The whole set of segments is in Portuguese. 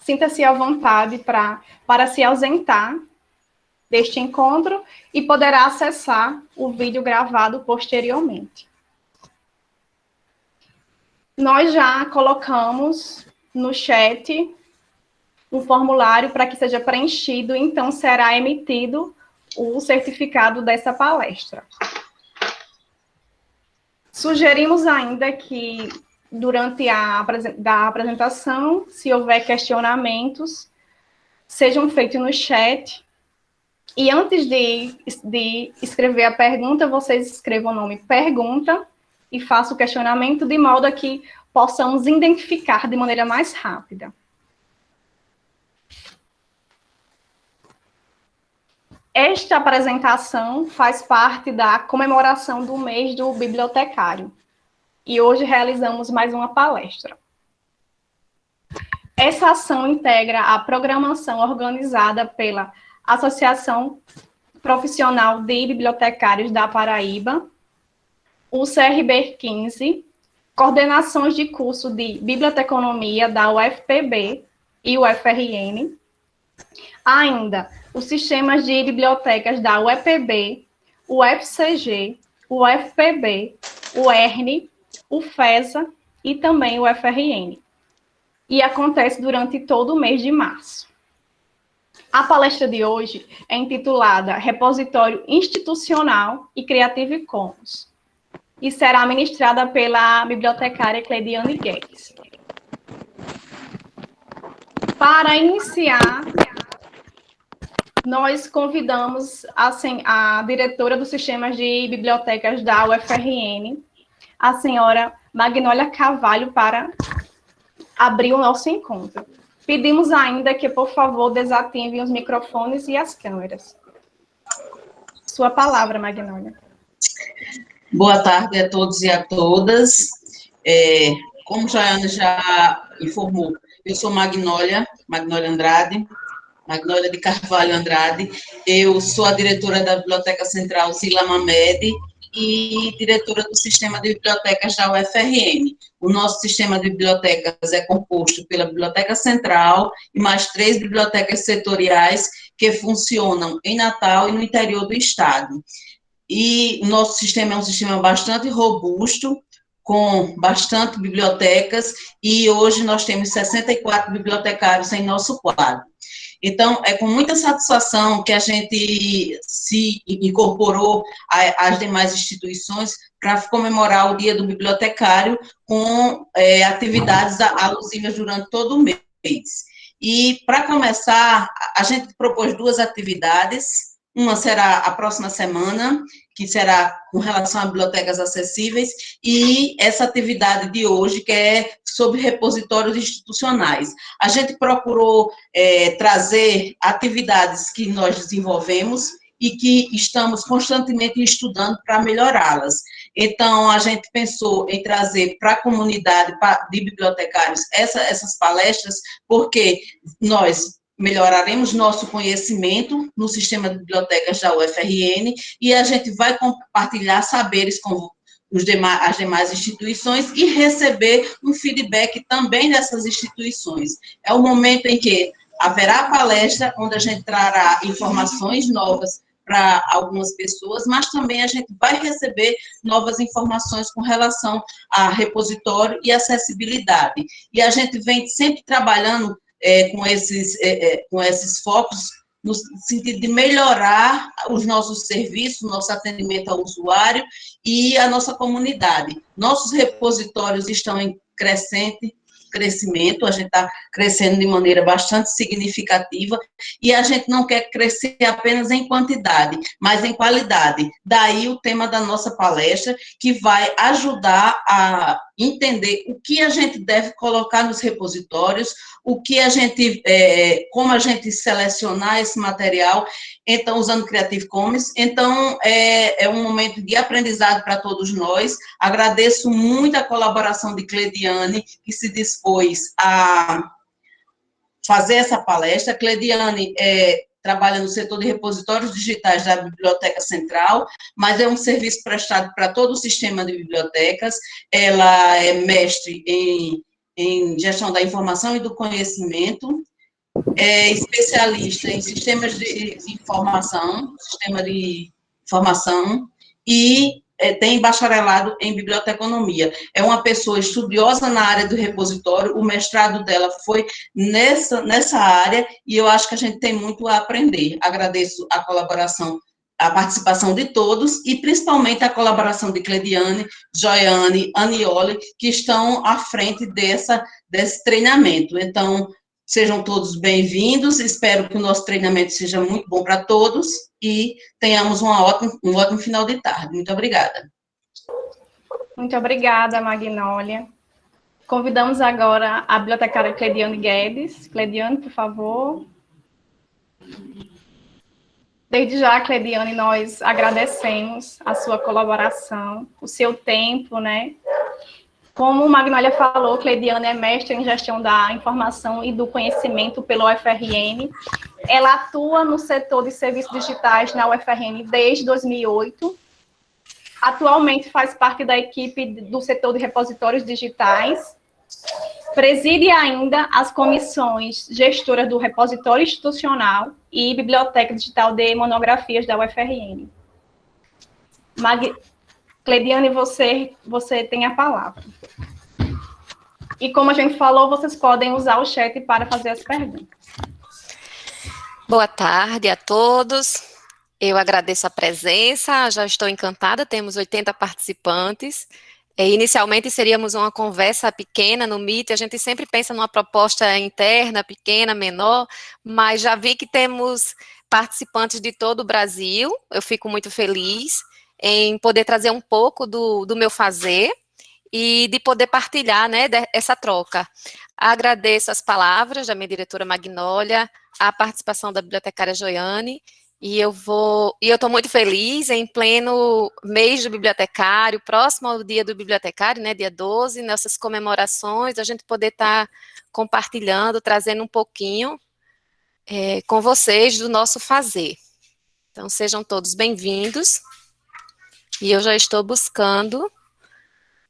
sinta-se à vontade para se ausentar deste encontro e poderá acessar o vídeo gravado posteriormente. Nós já colocamos no chat um formulário para que seja preenchido, então será emitido o certificado dessa palestra. Sugerimos ainda que, durante a apresentação, se houver questionamentos, sejam feitos no chat. E antes de escrever a pergunta, vocês escrevam o nome pergunta e façam o questionamento, de modo a que possamos identificar de maneira mais rápida. Esta apresentação faz parte da comemoração do mês do bibliotecário. E hoje realizamos mais uma palestra. Essa ação integra a programação organizada pela Associação Profissional de Bibliotecários da Paraíba, o CRB 15, coordenações de curso de Biblioteconomia da UFPB e UFRN, ainda os sistemas de bibliotecas da UEPB, o UFCG, o UFPB, o ERN, o FESA e também o UFRN. E acontece durante todo o mês de março. A palestra de hoje é intitulada Repositório Institucional e Creative Commons e será ministrada pela bibliotecária Cleidiane Guedes. Para iniciar, nós convidamos a diretora dos sistemas de bibliotecas da UFRN, a senhora Magnólia Carvalho, para abrir o nosso encontro. Pedimos ainda que, por favor, desativem os microfones e as câmeras. Sua palavra, Magnólia. Boa tarde a todos e a todas. Como a Ana já informou, eu sou Magnólia Andrade, Magnólia de Carvalho Andrade. Eu sou a diretora da Biblioteca Central Zila Mamed e diretora do Sistema de Bibliotecas da UFRN. O nosso sistema de bibliotecas é composto pela Biblioteca Central e mais 3 bibliotecas setoriais que funcionam em Natal e no interior do estado. E o nosso sistema é um sistema bastante robusto, com bastante bibliotecas, e hoje nós temos 64 bibliotecários em nosso quadro. Então, é com muita satisfação que a gente se incorporou às demais instituições para comemorar o Dia do Bibliotecário com atividades alusivas durante todo o mês. E, para começar, a gente propôs 2 atividades. Uma será a próxima semana, que será com relação a bibliotecas acessíveis, e essa atividade de hoje, que é sobre repositórios institucionais. A gente procurou trazer atividades que nós desenvolvemos e que estamos constantemente estudando para melhorá-las. Então, a gente pensou em trazer para a comunidade de bibliotecários essas palestras, porque nós melhoraremos nosso conhecimento no sistema de bibliotecas da UFRN e a gente vai compartilhar saberes com as demais instituições e receber um feedback também dessas instituições. É o momento em que haverá palestra, onde a gente trará informações novas para algumas pessoas, mas também a gente vai receber novas informações com relação a repositório e acessibilidade. E a gente vem sempre trabalhando com esses focos, no sentido de melhorar os nossos serviços, nosso atendimento ao usuário e a nossa comunidade. Nossos repositórios estão em crescimento, a gente está crescendo de maneira bastante significativa, e a gente não quer crescer apenas em quantidade, mas em qualidade. Daí o tema da nossa palestra, que vai ajudar a entender o que a gente deve colocar nos repositórios, o que a gente, como a gente selecionar esse material, então, usando Creative Commons. Então, é um momento de aprendizado para todos nós. Agradeço muito a colaboração de Cleidiane, que se dispôs a fazer essa palestra. Cleidiane trabalha no setor de repositórios digitais da Biblioteca Central, mas é um serviço prestado para todo o sistema de bibliotecas. Ela é mestre em gestão da informação e do conhecimento, é especialista em sistemas de informação, sistema de informação, e tem bacharelado em biblioteconomia. É uma pessoa estudiosa na área do repositório, o mestrado dela foi nessa área, e eu acho que a gente tem muito a aprender. Agradeço a colaboração, a participação de todos, e principalmente a colaboração de Cleidiane, Joiane, Aniole, que estão à frente desse treinamento. Então, sejam todos bem-vindos, espero que o nosso treinamento seja muito bom para todos e tenhamos um ótimo final de tarde. Muito obrigada. Muito obrigada, Magnólia. Convidamos agora a bibliotecária Cleidiane Guedes. Cleidiane, por favor. Desde já, Cleidiane, nós agradecemos a sua colaboração, o seu tempo, né? Como o Magnólia falou, Cleidiane é mestre em gestão da informação e do conhecimento pela UFRN. Ela atua no setor de serviços digitais na UFRN desde 2008. Atualmente faz parte da equipe do setor de repositórios digitais. Preside ainda as comissões gestoras do repositório institucional e biblioteca digital de monografias da UFRN. Cleidiane, você tem a palavra. E como a gente falou, vocês podem usar o chat para fazer as perguntas. Boa tarde a todos. Eu agradeço a presença, já estou encantada, temos 80 participantes. Inicialmente seríamos uma conversa pequena no Meet, a gente sempre pensa numa proposta interna, pequena, menor, mas já vi que temos participantes de todo o Brasil, eu fico muito feliz em poder trazer um pouco do meu fazer e de poder partilhar, né, essa troca. Agradeço as palavras da minha diretora Magnólia, a participação da bibliotecária Joiane, e eu estou muito feliz em pleno mês do bibliotecário, próximo ao dia do bibliotecário, né, dia 12, nessas comemorações, a gente poder estar compartilhando, trazendo um pouquinho com vocês do nosso fazer. Então, sejam todos bem-vindos, e eu já estou buscando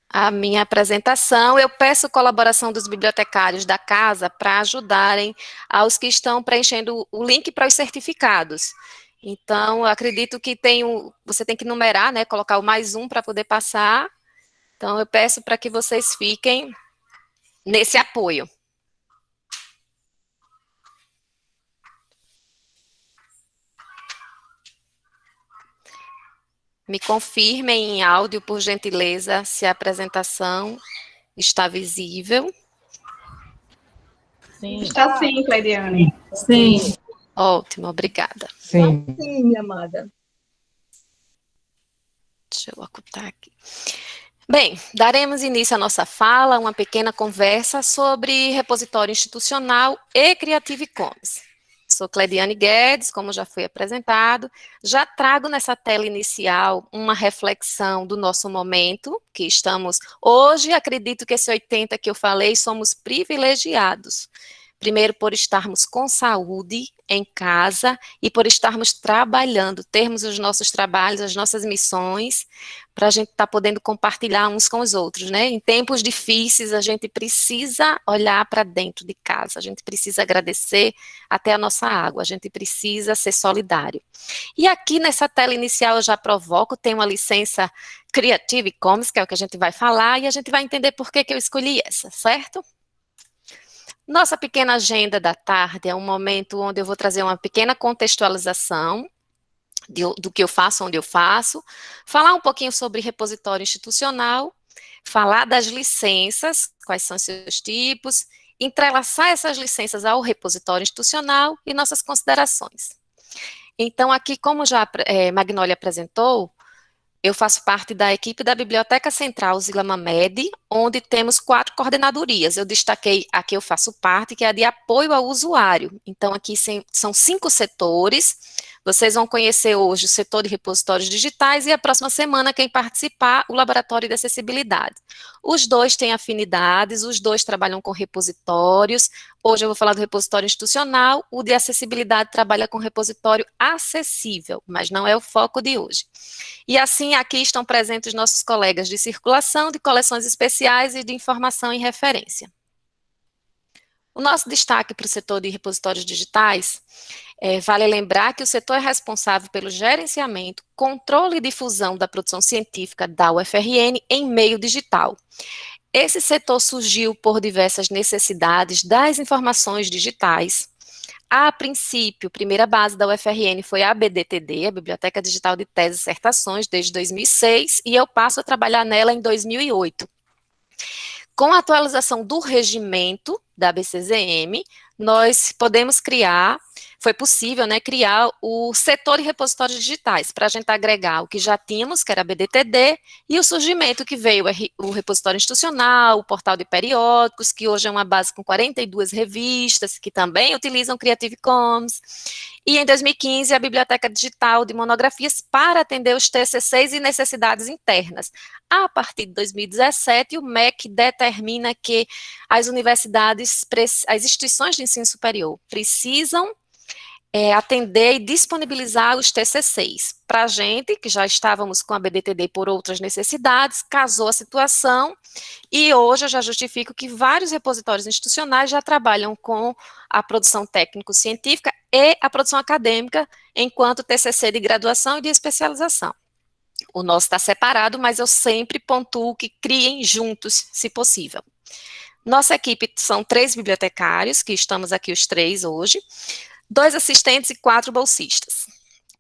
a minha apresentação. Eu peço colaboração dos bibliotecários da casa para ajudarem aos que estão preenchendo o link para os certificados. Então, eu acredito que você tem que numerar, né, colocar o +1 para poder passar. Então, eu peço para que vocês fiquem nesse apoio. Me confirmem em áudio, por gentileza, se a apresentação está visível. Sim. Está sim, Cleidiane. Sim. Ótimo, obrigada. Sim, minha amada. Deixa eu ocultar aqui. Bem, daremos início à nossa fala, uma pequena conversa sobre repositório institucional e Creative Commons. Sou Cleidiane Guedes, como já foi apresentado, já trago nessa tela inicial uma reflexão do nosso momento, que estamos, hoje, acredito que esse 80 que eu falei, somos privilegiados. Primeiro, por estarmos com saúde em casa e por estarmos trabalhando, termos os nossos trabalhos, as nossas missões, para a gente estar podendo compartilhar uns com os outros, né? Em tempos difíceis, a gente precisa olhar para dentro de casa, a gente precisa agradecer até a nossa água, a gente precisa ser solidário. E aqui nessa tela inicial eu já provoco, tem uma licença Creative Commons, que é o que a gente vai falar, e a gente vai entender por que eu escolhi essa, certo? Nossa pequena agenda da tarde é um momento onde eu vou trazer uma pequena contextualização do que eu faço, onde eu faço, falar um pouquinho sobre repositório institucional, falar das licenças, quais são os seus tipos, entrelaçar essas licenças ao repositório institucional e nossas considerações. Então, aqui, como já Magnólia apresentou, eu faço parte da equipe da Biblioteca Central Zila Mamed, onde temos 4 coordenadorias. Eu destaquei a que eu faço parte, que é a de apoio ao usuário. Então, aqui são 5 setores. Vocês vão conhecer hoje o setor de repositórios digitais e a próxima semana, quem participar, o Laboratório de Acessibilidade. Os 2 têm afinidades, os 2 trabalham com repositórios. Hoje eu vou falar do repositório institucional, o de acessibilidade trabalha com repositório acessível, mas não é o foco de hoje. E assim, aqui estão presentes nossos colegas de circulação, de coleções especiais e de informação e referência. O nosso destaque para o setor de repositórios digitais, vale lembrar que o setor é responsável pelo gerenciamento, controle e difusão da produção científica da UFRN em meio digital. Esse setor surgiu por diversas necessidades das informações digitais. A princípio, a primeira base da UFRN foi a BDTD, a Biblioteca Digital de Teses e Dissertações, desde 2006, e eu passo a trabalhar nela em 2008. Com a atualização do regimento da BCZM, nós podemos criar, foi possível, né, criar o setor de repositórios digitais, para a gente agregar o que já tínhamos, que era a BDTD, e o surgimento que veio o repositório institucional, o portal de periódicos, que hoje é uma base com 42 revistas, que também utilizam Creative Commons, e em 2015 a Biblioteca Digital de Monografias para atender os TCCs e necessidades internas. A partir de 2017, o MEC determina que as universidades, as instituições de ensino superior precisam atender e disponibilizar os TCCs. Para a gente, que já estávamos com a BDTD por outras necessidades, casou a situação e hoje eu já justifico que vários repositórios institucionais já trabalham com a produção técnico-científica e a produção acadêmica enquanto TCC de graduação e de especialização. O nosso está separado, mas eu sempre pontuo que criem juntos, se possível. Nossa equipe são 3 bibliotecários, que estamos aqui os 3 hoje, 2 assistentes e 4 bolsistas,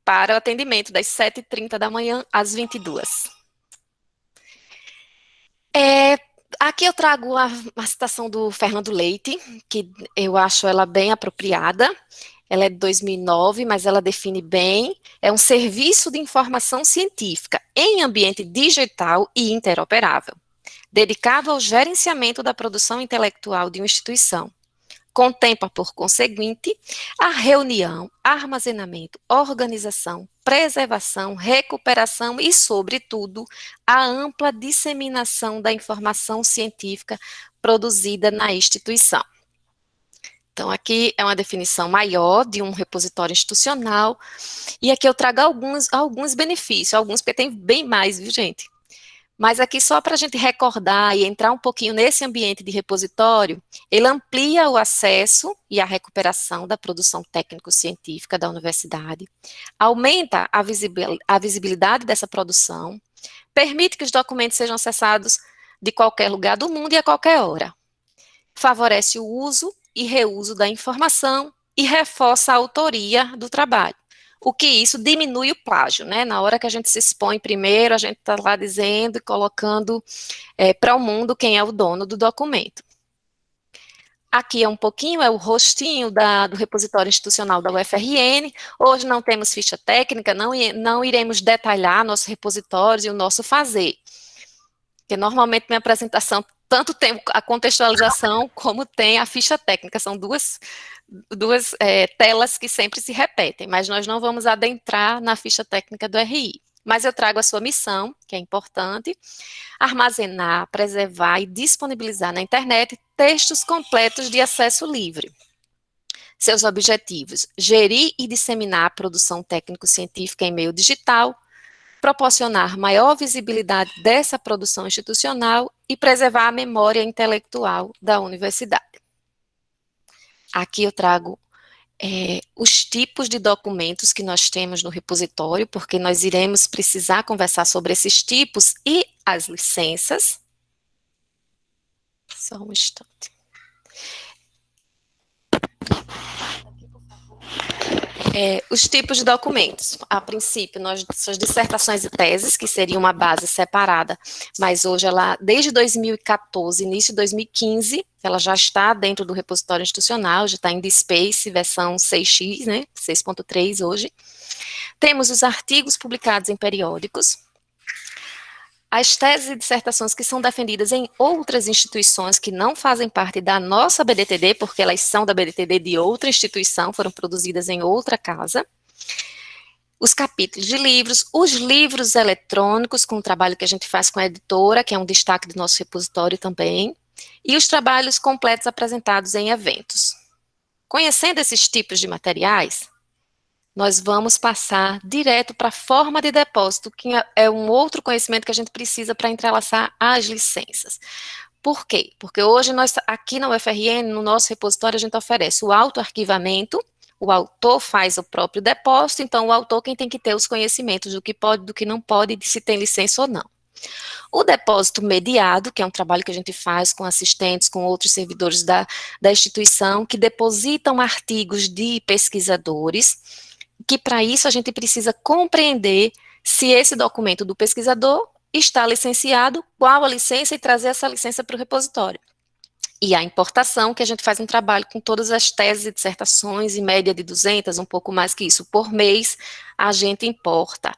para o atendimento das 7h30 da manhã às 22h. Aqui eu trago a citação do Fernando Leite, que eu acho ela bem apropriada. Ela é de 2009, mas ela define bem, é um serviço de informação científica em ambiente digital e interoperável, dedicado ao gerenciamento da produção intelectual de uma instituição. Contempla, por conseguinte, a reunião, armazenamento, organização, preservação, recuperação e, sobretudo, a ampla disseminação da informação científica produzida na instituição. Então, aqui é uma definição maior de um repositório institucional, e aqui eu trago alguns benefícios, alguns porque tem bem mais, viu, gente? Mas aqui só para a gente recordar e entrar um pouquinho nesse ambiente de repositório, ele amplia o acesso e a recuperação da produção técnico-científica da universidade, aumenta a visibilidade dessa produção, permite que os documentos sejam acessados de qualquer lugar do mundo e a qualquer hora, favorece o uso e reuso da informação e reforça a autoria do trabalho. O que isso diminui o plágio, né? Na hora que a gente se expõe primeiro, a gente está lá dizendo e colocando para o mundo quem é o dono do documento. Aqui é um pouquinho, é o rostinho do repositório institucional da UFRN. Hoje não temos ficha técnica, não iremos detalhar nossos repositórios e o nosso fazer. Porque normalmente minha apresentação tanto tem a contextualização como tem a ficha técnica, são duas telas que sempre se repetem, mas nós não vamos adentrar na ficha técnica do RI. Mas eu trago a sua missão, que é importante, armazenar, preservar e disponibilizar na internet textos completos de acesso livre. Seus objetivos: gerir e disseminar a produção técnico-científica em meio digital, proporcionar maior visibilidade dessa produção institucional e preservar a memória intelectual da universidade. Aqui eu trago os tipos de documentos que nós temos no repositório, porque nós iremos precisar conversar sobre esses tipos e as licenças. Só um instante. Os tipos de documentos. A princípio, nossas dissertações e teses, que seria uma base separada, mas hoje ela, desde 2014, início de 2015, ela já está dentro do repositório institucional, já está em DSpace, versão 6x, né, 6.3 hoje. Temos os artigos publicados em periódicos, as teses e dissertações que são defendidas em outras instituições que não fazem parte da nossa BDTD, porque elas são da BDTD de outra instituição, foram produzidas em outra casa. Os capítulos de livros, os livros eletrônicos, com o trabalho que a gente faz com a editora, que é um destaque do nosso repositório também, e os trabalhos completos apresentados em eventos. Conhecendo esses tipos de materiais, nós vamos passar direto para a forma de depósito, que é um outro conhecimento que a gente precisa para entrelaçar as licenças. Por quê? Porque hoje nós, aqui na UFRN, no nosso repositório, a gente oferece o autoarquivamento, o autor faz o próprio depósito, então o autor quem tem que ter os conhecimentos do que pode, do que não pode, de se tem licença ou não. O depósito mediado, que é um trabalho que a gente faz com assistentes, com outros servidores da instituição, que depositam artigos de pesquisadores, que para isso a gente precisa compreender se esse documento do pesquisador está licenciado, qual a licença e trazer essa licença para o repositório. E a importação, que a gente faz um trabalho com todas as teses e dissertações, em média de 200, um pouco mais que isso, por mês, a gente importa.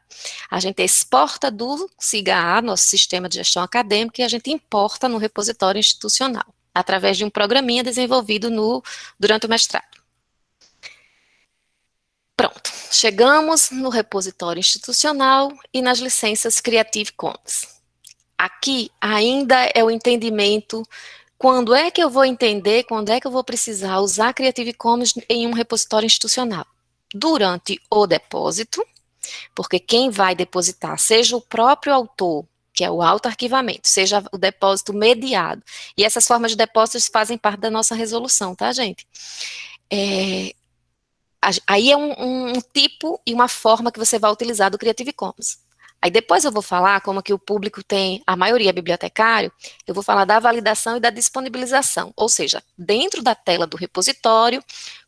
A gente exporta do SIGA, nosso sistema de gestão acadêmica, e a gente importa no repositório institucional, através de um programinha desenvolvido durante o mestrado. Pronto, chegamos no repositório institucional e nas licenças Creative Commons. Aqui ainda é o entendimento. Quando é que eu vou entender, quando é que eu vou precisar usar Creative Commons em um repositório institucional? Durante o depósito, porque quem vai depositar, seja o próprio autor, que é o autoarquivamento, seja o depósito mediado, e essas formas de depósitos fazem parte da nossa resolução, tá, gente? Aí é um tipo e uma forma que você vai utilizar do Creative Commons. Aí depois eu vou falar como que o público tem, a maioria é bibliotecário, eu vou falar da validação e da disponibilização, ou seja, dentro da tela do repositório,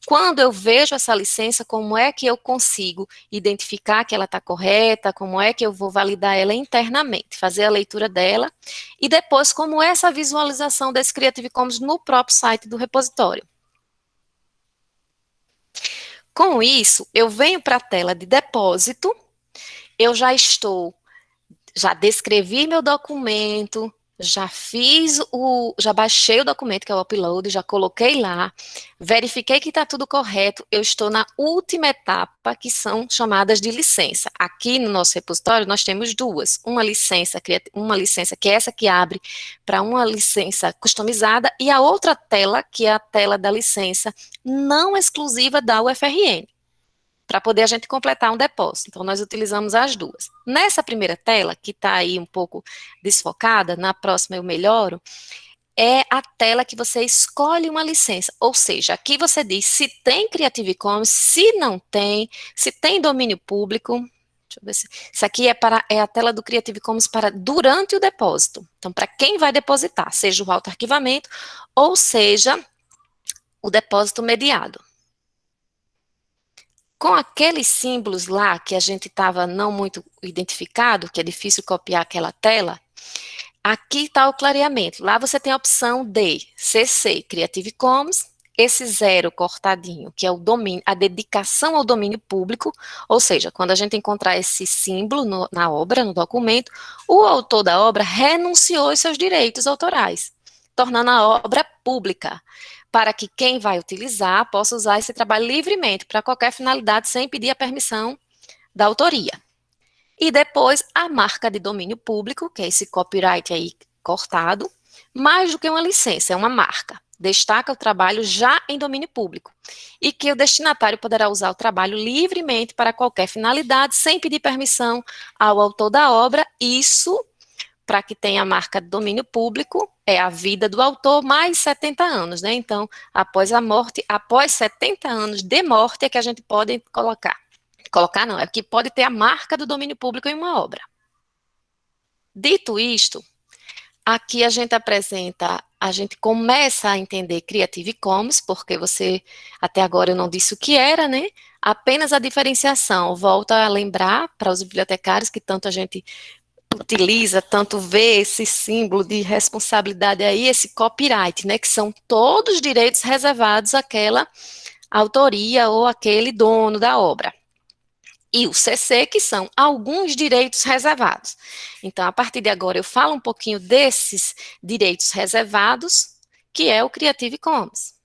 quando eu vejo essa licença, como é que eu consigo identificar que ela está correta, como é que eu vou validar ela internamente, fazer a leitura dela, e depois como é essa visualização desse Creative Commons no próprio site do repositório. Com isso, eu venho para a tela de depósito, eu já descrevi meu documento, já baixei o documento, que é o upload, já coloquei lá, verifiquei que está tudo correto, eu estou na última etapa, que são chamadas de licença. Aqui no nosso repositório nós temos duas, uma licença que é essa que abre para uma licença customizada, e a outra tela, que é a tela da licença não exclusiva da UFRN, para poder a gente completar um depósito. Então, nós utilizamos as duas. Nessa primeira tela, que está aí um pouco desfocada, na próxima eu melhoro, é a tela que você escolhe uma licença, ou seja, aqui você diz se tem Creative Commons, se não tem, se tem domínio público. Deixa eu ver se... Isso aqui é a tela do Creative Commons para durante o depósito. Então, para quem vai depositar, seja o autoarquivamento, ou seja, o depósito mediado. Com aqueles símbolos lá que a gente estava não muito identificado, que é difícil copiar aquela tela, aqui está o clareamento. Lá você tem a opção de CC, Creative Commons, esse 0 cortadinho, que é o domínio, a dedicação ao domínio público, ou seja, quando a gente encontrar esse símbolo na obra, no documento, o autor da obra renunciou aos seus direitos autorais, tornando a obra pública, para que quem vai utilizar possa usar esse trabalho livremente, para qualquer finalidade, sem pedir a permissão da autoria. E depois, a marca de domínio público, que é esse copyright aí cortado, mais do que uma licença, é uma marca. Destaca o trabalho já em domínio público, e que o destinatário poderá usar o trabalho livremente para qualquer finalidade, sem pedir permissão ao autor da obra, isso para que tenha a marca de domínio público, é a vida do autor mais 70 anos, né? Então, após a morte, após 70 anos de morte, é que a gente pode colocar não, é que pode ter a marca do domínio público em uma obra. Dito isto, aqui a gente começa a entender Creative Commons, porque até agora eu não disse o que era, né? Apenas a diferenciação, volto a lembrar para os bibliotecários que tanto a gente utiliza, tanto vê esse símbolo de responsabilidade aí, esse copyright, né, que são todos os direitos reservados àquela autoria ou aquele dono da obra. E o CC, que são alguns direitos reservados. Então, a partir de agora, eu falo um pouquinho desses direitos reservados, que é o Creative Commons.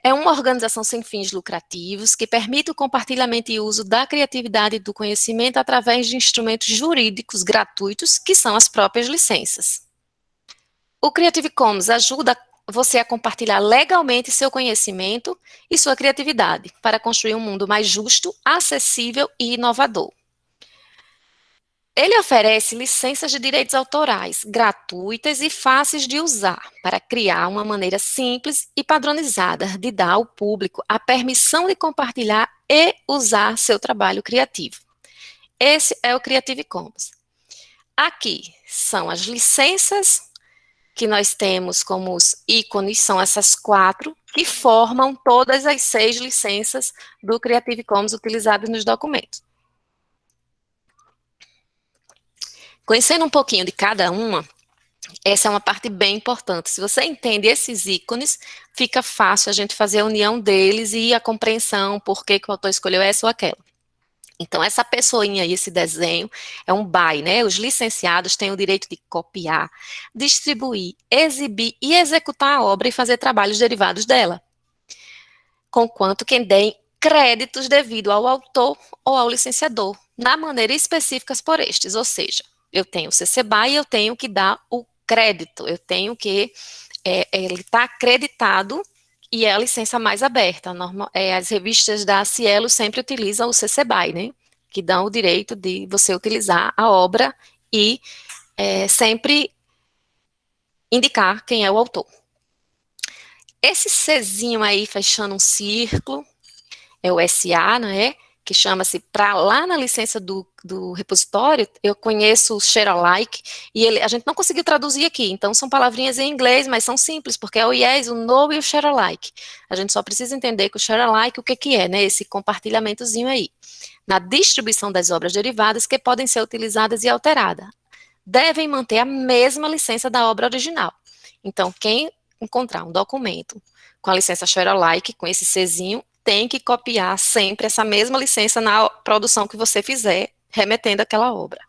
É uma organização sem fins lucrativos que permite o compartilhamento e uso da criatividade e do conhecimento através de instrumentos jurídicos gratuitos, que são as próprias licenças. O Creative Commons ajuda você a compartilhar legalmente seu conhecimento e sua criatividade para construir um mundo mais justo, acessível e inovador. Ele oferece licenças de direitos autorais gratuitas e fáceis de usar para criar uma maneira simples e padronizada de dar ao público a permissão de compartilhar e usar seu trabalho criativo. Esse é o Creative Commons. Aqui são as licenças que nós temos como os ícones, são essas 4 que formam todas as 6 licenças do Creative Commons utilizadas nos documentos. Conhecendo um pouquinho de cada uma, essa é uma parte bem importante. Se você entende esses ícones, fica fácil a gente fazer a união deles e a compreensão por que o autor escolheu essa ou aquela. Então, essa pessoinha aí, esse desenho, é um BY, né? Os licenciados têm o direito de copiar, distribuir, exibir e executar a obra e fazer trabalhos derivados dela, conquanto quem deem créditos devido ao autor ou ao licenciador, na maneira específicas por estes, ou seja, eu tenho o CC BY e eu tenho que dar o crédito, eu tenho que, ele está acreditado e é a licença mais aberta. As revistas da Cielo sempre utilizam o CC BY, né, que dão o direito de você utilizar a obra e sempre indicar quem é o autor. Esse Czinho aí, fechando um círculo, é o SA, não é? Que chama-se, para lá na licença do repositório, eu conheço o share alike, e a gente não conseguiu traduzir aqui, então são palavrinhas em inglês, mas são simples, porque é o yes, o no e o share alike. A gente só precisa entender que o share alike, o que é, né? Esse compartilhamentozinho aí. Na distribuição das obras derivadas que podem ser utilizadas e alteradas, devem manter a mesma licença da obra original. Então, quem encontrar um documento com a licença share alike, com esse Czinho, tem que copiar sempre essa mesma licença na produção que você fizer, remetendo àquela obra.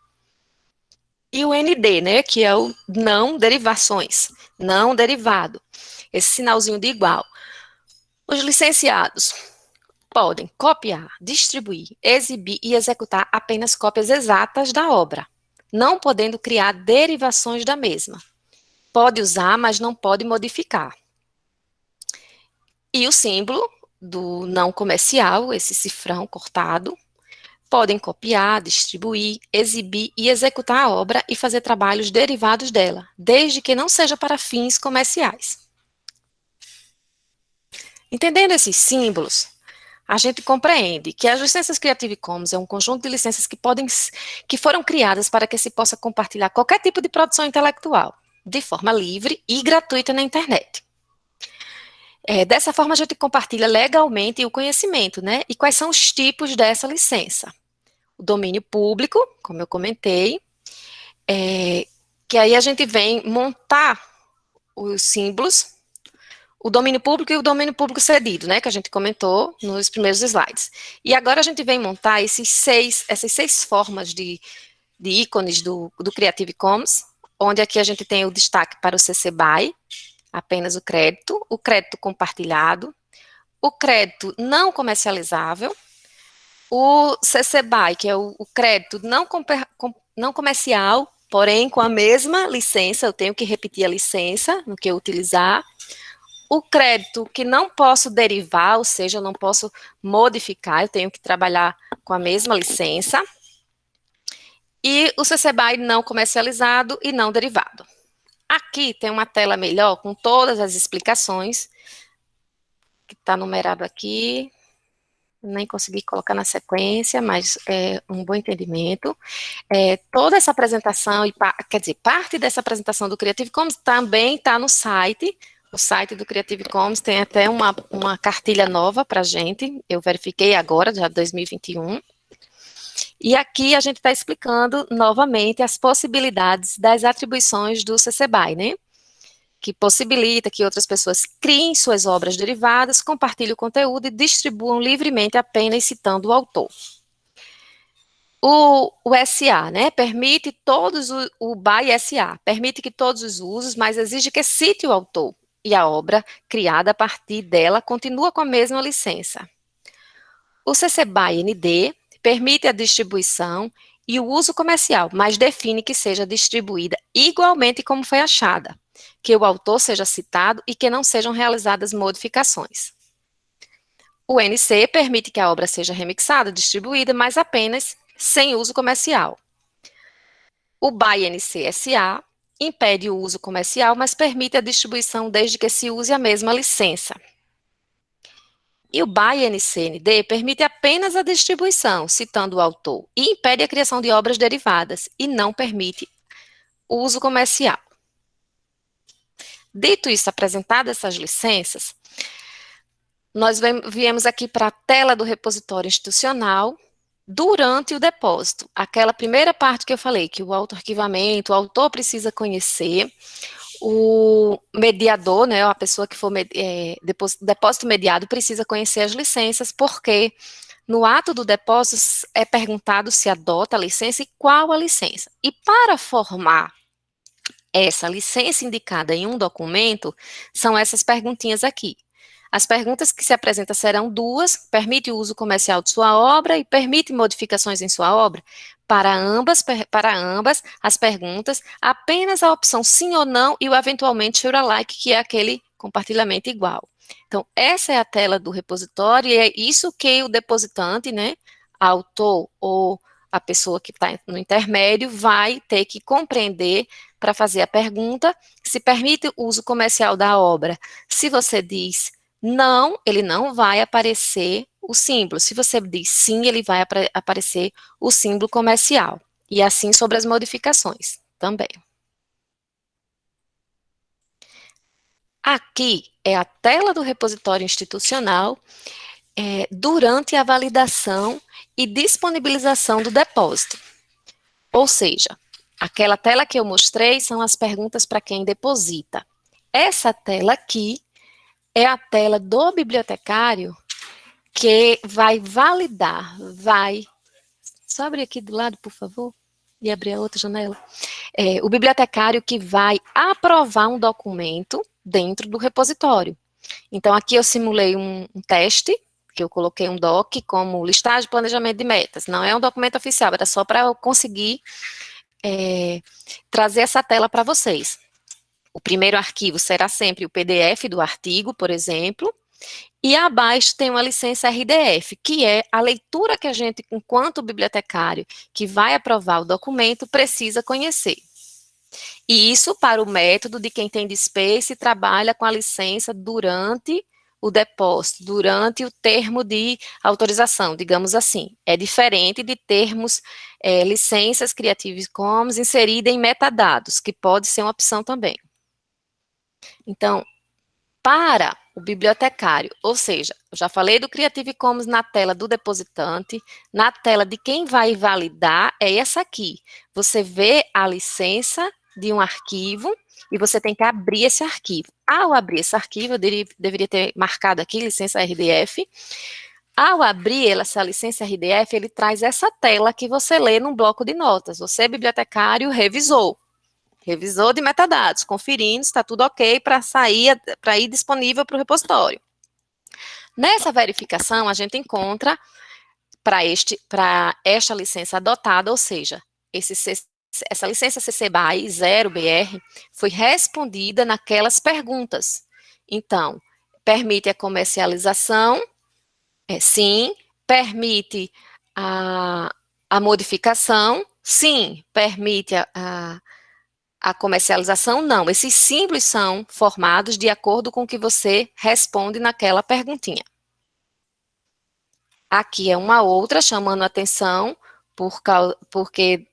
E o ND, né, que é o não derivações, não derivado, esse sinalzinho de igual. Os licenciados podem copiar, distribuir, exibir e executar apenas cópias exatas da obra, não podendo criar derivações da mesma. Pode usar, mas não pode modificar. E o símbolo do não comercial, esse cifrão cortado, podem copiar, distribuir, exibir e executar a obra e fazer trabalhos derivados dela, desde que não seja para fins comerciais. Entendendo esses símbolos, a gente compreende que as licenças Creative Commons é um conjunto de licenças que foram criadas para que se possa compartilhar qualquer tipo de produção intelectual, de forma livre e gratuita na internet. Dessa forma, a gente compartilha legalmente o conhecimento, né? E quais são os tipos dessa licença? O domínio público, como eu comentei, que aí a gente vem montar os símbolos, o domínio público e o domínio público cedido, né? Que a gente comentou nos primeiros slides. E agora a gente vem montar essas seis formas de ícones do Creative Commons, onde aqui a gente tem o destaque para o CC BY, apenas o crédito compartilhado, o crédito não comercializável, o CC BY, que é o crédito não comercial, porém com a mesma licença, eu tenho que repetir a licença no que eu utilizar, o crédito que não posso derivar, ou seja, eu não posso modificar, eu tenho que trabalhar com a mesma licença, e o CC BY não comercializado e não derivado. Aqui tem uma tela melhor com todas as explicações, que está numerado aqui, nem consegui colocar na sequência, mas é um bom entendimento. Toda essa apresentação, quer dizer, parte dessa apresentação do Creative Commons também está no site. O site do Creative Commons tem até uma cartilha nova para a gente, eu verifiquei agora, já 2021. E aqui a gente está explicando novamente as possibilidades das atribuições do CC BY, né? Que possibilita que outras pessoas criem suas obras derivadas, compartilhem o conteúdo e distribuam livremente apenas citando o autor. O SA, né? Permite o BY SA, permite que todos os usos, mas exige que cite o autor. E a obra criada a partir dela continua com a mesma licença. O CC BY ND permite a distribuição e o uso comercial, mas define que seja distribuída igualmente como foi achada, que o autor seja citado e que não sejam realizadas modificações. O NC permite que a obra seja remixada, distribuída, mas apenas sem uso comercial. O BY-NC-SA impede o uso comercial, mas permite a distribuição desde que se use a mesma licença. E o BY-NC-ND permite apenas a distribuição, citando o autor, e impede a criação de obras derivadas, e não permite o uso comercial. Dito isso, apresentadas essas licenças, nós viemos aqui para a tela do repositório institucional durante o depósito. Aquela primeira parte que eu falei, que o autoarquivamento, o autor precisa conhecer, o mediador, né, a pessoa que for depósito mediado precisa conhecer as licenças, porque no ato do depósito é perguntado se adota a licença e qual a licença. E para formar essa licença indicada em um documento, são essas perguntinhas aqui. As perguntas que se apresentam serão duas: permite o uso comercial de sua obra e permite modificações em sua obra? Para ambas as perguntas, apenas a opção sim ou não e o eventualmente sure alike, que é aquele compartilhamento igual. Então, essa é a tela do repositório e é isso que o depositante, né, autor ou a pessoa que está no intermédio vai ter que compreender para fazer a pergunta: se permite o uso comercial da obra. Se você diz não, ele não vai aparecer o símbolo. Se você diz sim, ele vai aparecer o símbolo comercial. E assim sobre as modificações também. Aqui é a tela do repositório institucional durante a validação e disponibilização do depósito. Ou seja, aquela tela que eu mostrei são as perguntas para quem deposita. Essa tela aqui é a tela do bibliotecário que vai validar, só abrir aqui do lado, por favor, e abrir a outra janela. O bibliotecário que vai aprovar um documento dentro do repositório. Então, aqui eu simulei um teste, que eu coloquei um doc como listagem de planejamento de metas. Não é um documento oficial, era só para eu conseguir trazer essa tela para vocês. O primeiro arquivo será sempre o PDF do artigo, por exemplo, e abaixo tem uma licença RDF, que é a leitura que a gente, enquanto bibliotecário que vai aprovar o documento, precisa conhecer. E isso para o método de quem tem despesa e trabalha com a licença durante o depósito, durante o termo de autorização, digamos assim. É diferente de termos licenças Creative Commons inserida em metadados, que pode ser uma opção também. Então, para o bibliotecário, ou seja, eu já falei do Creative Commons na tela do depositante, na tela de quem vai validar é essa aqui. Você vê a licença de um arquivo e você tem que abrir esse arquivo. Ao abrir esse arquivo, eu deveria ter marcado aqui licença RDF. Ao abrir essa licença RDF, ele traz essa tela que você lê num bloco de notas. Você, bibliotecário, revisou de metadados, conferindo se está tudo ok para ir disponível para o repositório. Nessa verificação, a gente encontra para esta licença adotada, ou seja, essa licença CC BY 0BR foi respondida naquelas perguntas. Então, permite a comercialização? Sim. Permite a modificação? Sim. Permite a comercialização? Não. Esses símbolos são formados de acordo com o que você responde naquela perguntinha. Aqui é uma outra chamando a atenção, porque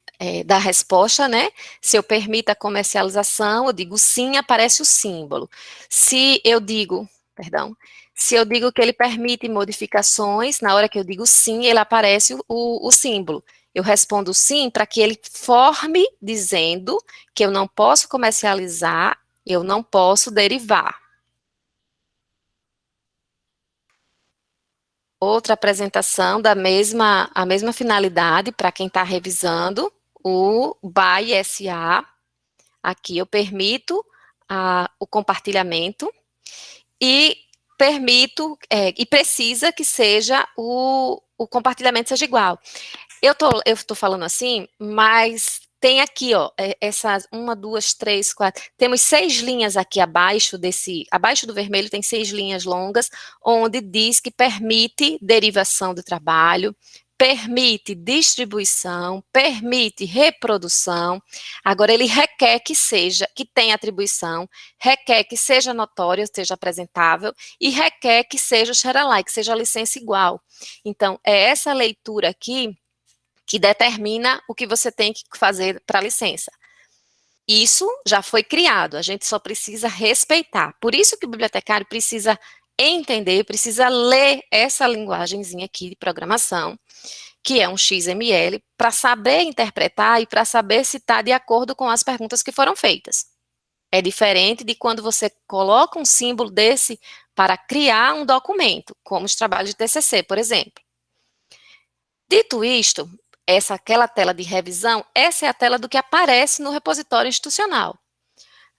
da resposta, né? Se eu permito a comercialização, eu digo sim, aparece o símbolo. Se eu digo que ele permite modificações, na hora que eu digo sim, ele aparece o símbolo. Eu respondo sim para que ele forme dizendo que eu não posso comercializar, eu não posso derivar. Outra apresentação a mesma finalidade para quem está revisando, o BY SA. Aqui eu permito o compartilhamento e precisa que seja o compartilhamento seja igual. Eu tô falando assim, mas tem aqui, ó, essas 1, 2, 3, 4, temos 6 linhas aqui abaixo do vermelho tem 6 linhas longas, onde diz que permite derivação do trabalho, permite distribuição, permite reprodução. Agora, ele requer que tenha atribuição, requer que seja notório, seja apresentável, e requer que seja share-alike, que seja a licença igual. Então, é essa leitura aqui que determina o que você tem que fazer para a licença. Isso já foi criado, a gente só precisa respeitar. Por isso que o bibliotecário precisa entender, precisa ler essa linguagenzinha aqui de programação, que é um XML, para saber interpretar e para saber se está de acordo com as perguntas que foram feitas. É diferente de quando você coloca um símbolo desse para criar um documento, como os trabalhos de TCC, por exemplo. Dito isto, aquela tela de revisão, essa é a tela do que aparece no repositório institucional.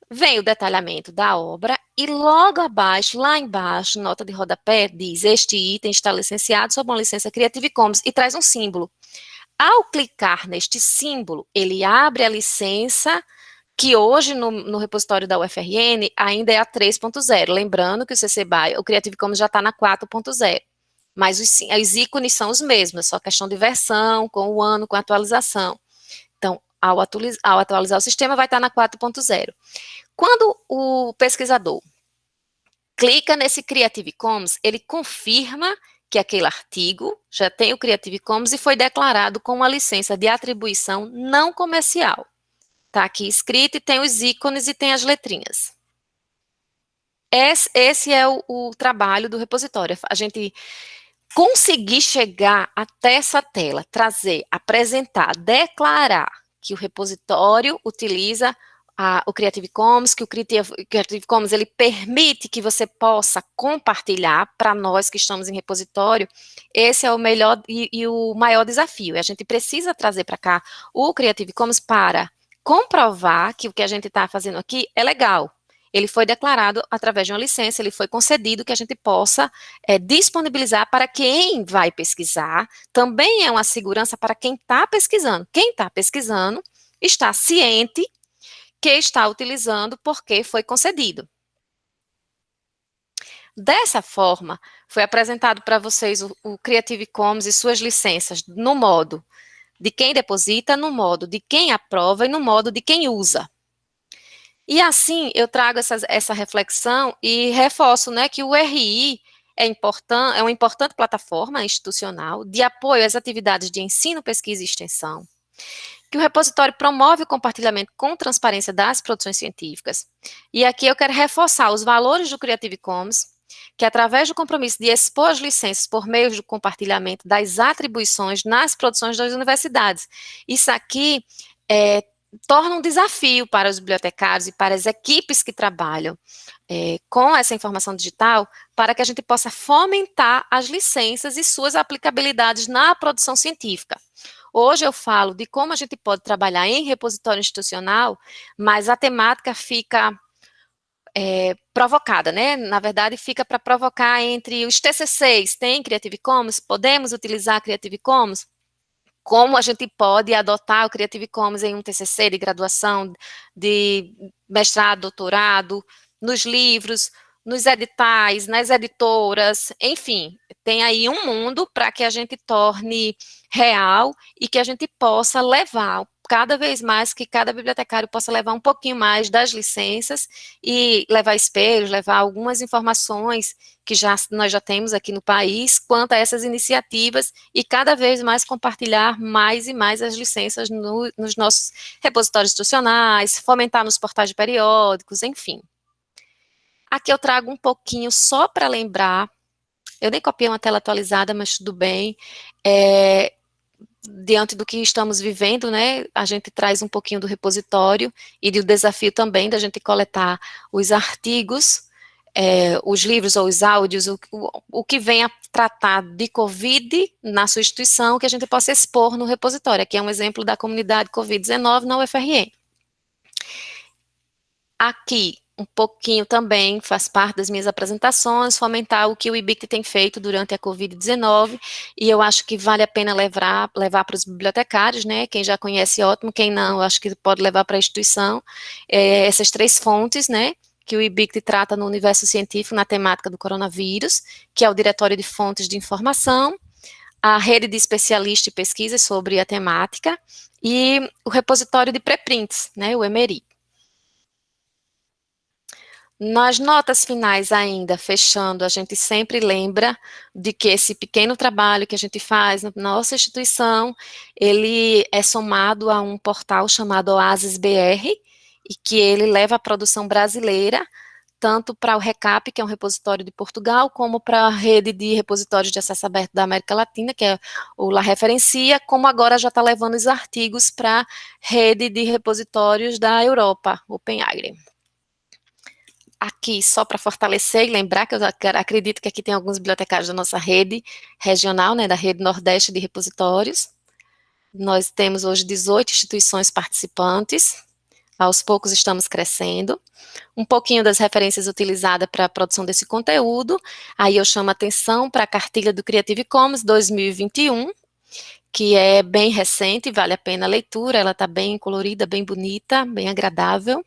Vem o detalhamento da obra e logo abaixo, lá embaixo, nota de rodapé, diz: este item está licenciado sob uma licença Creative Commons e traz um símbolo. Ao clicar neste símbolo, ele abre a licença que hoje no repositório da UFRN ainda é a 3.0. Lembrando que o CC BY, o Creative Commons já está na 4.0. Mas os ícones são os mesmos, é só questão de versão, com o ano, com a atualização. Então, ao atualizar o sistema, vai estar na 4.0. Quando o pesquisador clica nesse Creative Commons, ele confirma que aquele artigo já tem o Creative Commons e foi declarado com uma licença de atribuição não comercial. Está aqui escrito e tem os ícones e tem as letrinhas. Esse é o trabalho do repositório. A gente conseguir chegar até essa tela, trazer, apresentar, declarar que o repositório utiliza o Creative Commons, que o Creative Commons ele permite que você possa compartilhar para nós que estamos em repositório, esse é o melhor e o maior desafio. A gente precisa trazer para cá o Creative Commons para comprovar que o que a gente está fazendo aqui é legal. Ele foi declarado através de uma licença, ele foi concedido que a gente possa disponibilizar para quem vai pesquisar, também é uma segurança para quem está pesquisando. Quem está pesquisando está ciente que está utilizando porque foi concedido. Dessa forma, foi apresentado para vocês o Creative Commons e suas licenças no modo de quem deposita, no modo de quem aprova e no modo de quem usa. E assim, eu trago essa reflexão e reforço, né, que o RI é uma importante plataforma institucional de apoio às atividades de ensino, pesquisa e extensão, que o repositório promove o compartilhamento com transparência das produções científicas. E aqui eu quero reforçar os valores do Creative Commons, que através do compromisso de expor as licenças por meio do compartilhamento das atribuições nas produções das universidades. Isso aqui torna um desafio para os bibliotecários e para as equipes que trabalham com essa informação digital, para que a gente possa fomentar as licenças e suas aplicabilidades na produção científica. Hoje eu falo de como a gente pode trabalhar em repositório institucional, mas a temática fica provocada, né? Na verdade, fica para provocar entre os TCCs, tem Creative Commons? Podemos utilizar Creative Commons? Como a gente pode adotar o Creative Commons em um TCC de graduação, de mestrado, doutorado, nos livros, nos editais, nas editoras, enfim, tem aí um mundo para que a gente torne real e que a gente possa levar cada vez mais, que cada bibliotecário possa levar um pouquinho mais das licenças e levar espelhos, levar algumas informações que nós já temos aqui no país quanto a essas iniciativas e cada vez mais compartilhar mais e mais as licenças nos nossos repositórios institucionais, fomentar nos portais de periódicos, enfim. Aqui eu trago um pouquinho só para lembrar, eu nem copiei uma tela atualizada, mas tudo bem, diante do que estamos vivendo, né, a gente traz um pouquinho do repositório e do desafio também da gente coletar os artigos, os livros ou os áudios, o que venha tratar de Covid na sua instituição, que a gente possa expor no repositório. Aqui é um exemplo da comunidade Covid-19 na UFRN. Aqui, um pouquinho também, faz parte das minhas apresentações, fomentar o que o IBICT tem feito durante a Covid-19, e eu acho que vale a pena levar para os bibliotecários, né, quem já conhece, ótimo, quem não, eu acho que pode levar para a instituição, essas 3 fontes, né, que o IBICT trata no universo científico, na temática do coronavírus, que é o Diretório de Fontes de Informação, a rede de especialistas e pesquisas sobre a temática e o repositório de preprints, né, o EMERI. Nas notas finais ainda, fechando, a gente sempre lembra de que esse pequeno trabalho que a gente faz na nossa instituição, ele é somado a um portal chamado Oasis BR, e que ele leva a produção brasileira, tanto para o RECAP, que é um repositório de Portugal, como para a rede de repositórios de acesso aberto da América Latina, que é o La Referencia, como agora já está levando os artigos para a rede de repositórios da Europa, OpenAgri. Aqui, só para fortalecer e lembrar que eu acredito que aqui tem alguns bibliotecários da nossa rede regional, né, da rede Nordeste de repositórios. Nós temos hoje 18 instituições participantes, aos poucos estamos crescendo. Um pouquinho das referências utilizadas para a produção desse conteúdo, aí eu chamo a atenção para a cartilha do Creative Commons 2021, que é bem recente, vale a pena a leitura, ela está bem colorida, bem bonita, bem agradável.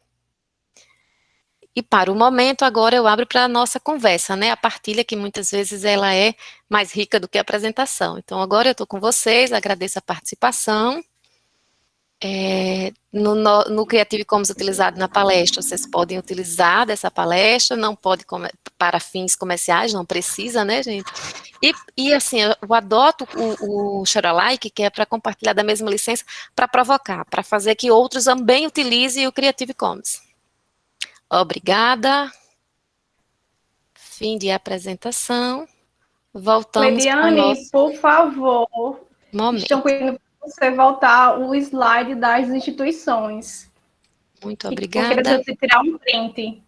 E para o momento, agora eu abro para a nossa conversa, né, a partilha, que muitas vezes ela é mais rica do que a apresentação. Então, agora eu estou com vocês, agradeço a participação. No Creative Commons utilizado na palestra, vocês podem utilizar dessa palestra, não pode para fins comerciais, não precisa, né, gente? E assim, eu adoto o Share-alike, que é para compartilhar da mesma licença, para provocar, para fazer que outros também utilizem o Creative Commons. Obrigada. Fim de apresentação. Voltamos para o Cleidiane, nosso por favor, momento. estão pedindo para você voltar o slide das instituições. Muito Porque obrigada. você tirar um print.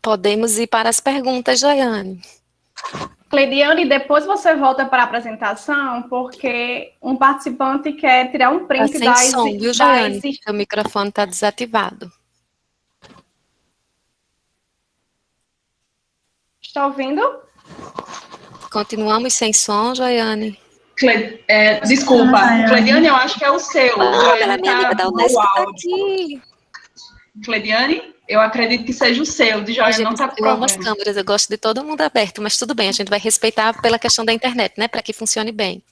Podemos ir para as perguntas, Jaiane. Cleidiane, depois você volta para a apresentação, porque um participante quer tirar um print Tá sem som, viu, Jaiane? das... Seu microfone está desativado. Está ouvindo? Continuamos sem som, Jaiane. Desculpa, Cleidiane, eu acho que é o seu. Pela minha amiga da Unesco está aqui. Cleidiane, eu acredito que seja o seu, de Joiane não está com Eu amo as problema. câmeras, eu gosto de todo mundo aberto, mas tudo bem, a gente vai respeitar pela questão da internet, né, para que funcione bem.